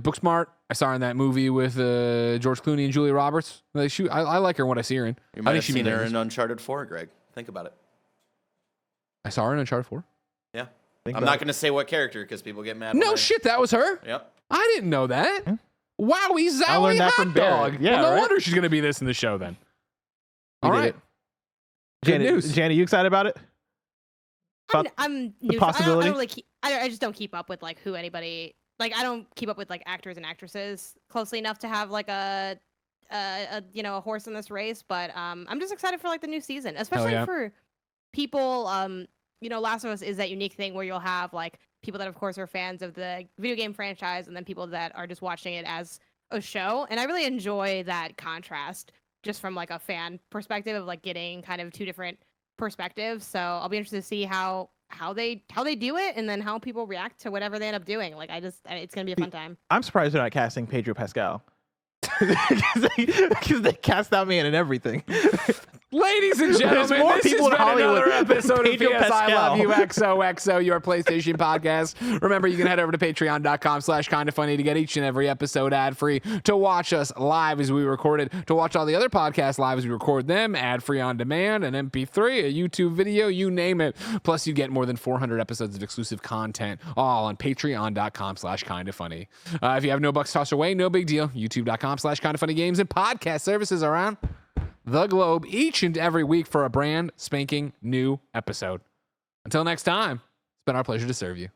Booksmart. I saw her in that movie with George Clooney and Julia Roberts. Like, I like her when I see her in. You I might think have she seen mean her it. in Uncharted 4, Greg. Think about it. I saw her in Uncharted 4. Yeah. Think I'm about not it. going to say what character because people get mad. No when I- shit, that was her. Yep. I didn't know that. Wowie zowie I learned that hot from Barrett. dog. Yeah, well, no right? wonder she's gonna be this in the show then. We All did right. it. Good Janet, news. Janet, you excited about it? I'm neutral. I possibility? don't really I just don't keep up with like who anybody like. I don't keep up with like actors and actresses closely enough to have like a a horse in this race. But I'm just excited for like the new season, especially yeah. for people. Last of Us is that unique thing where you'll have like people that of course are fans of the video game franchise, and then people that are just watching it as a show. And I really enjoy that contrast, just from like a fan perspective of like getting kind of two different perspectives. So I'll be interested to see how they do it, and then how people react to whatever they end up doing. Like it's gonna be a fun time. I'm surprised they're not casting Pedro Pascal. Because they cast that man and everything. Ladies and gentlemen, more this people has in been Hollywood another episode of Pedro PS I Love Pascal. You XOXO, your PlayStation podcast. Remember, you can head over to patreon.com/kindafunny to get each and every episode ad-free, to watch us live as we record it, to watch all the other podcasts live as we record them, ad-free on demand, an MP3, a YouTube video, you name it. Plus, you get more than 400 episodes of exclusive content, all on patreon.com/kindafunny. If you have no bucks tossed away, no big deal. YouTube.com/kindafunnygames and podcast services around the globe each and every week for a brand spanking new episode. Until next time, it's been our pleasure to serve you.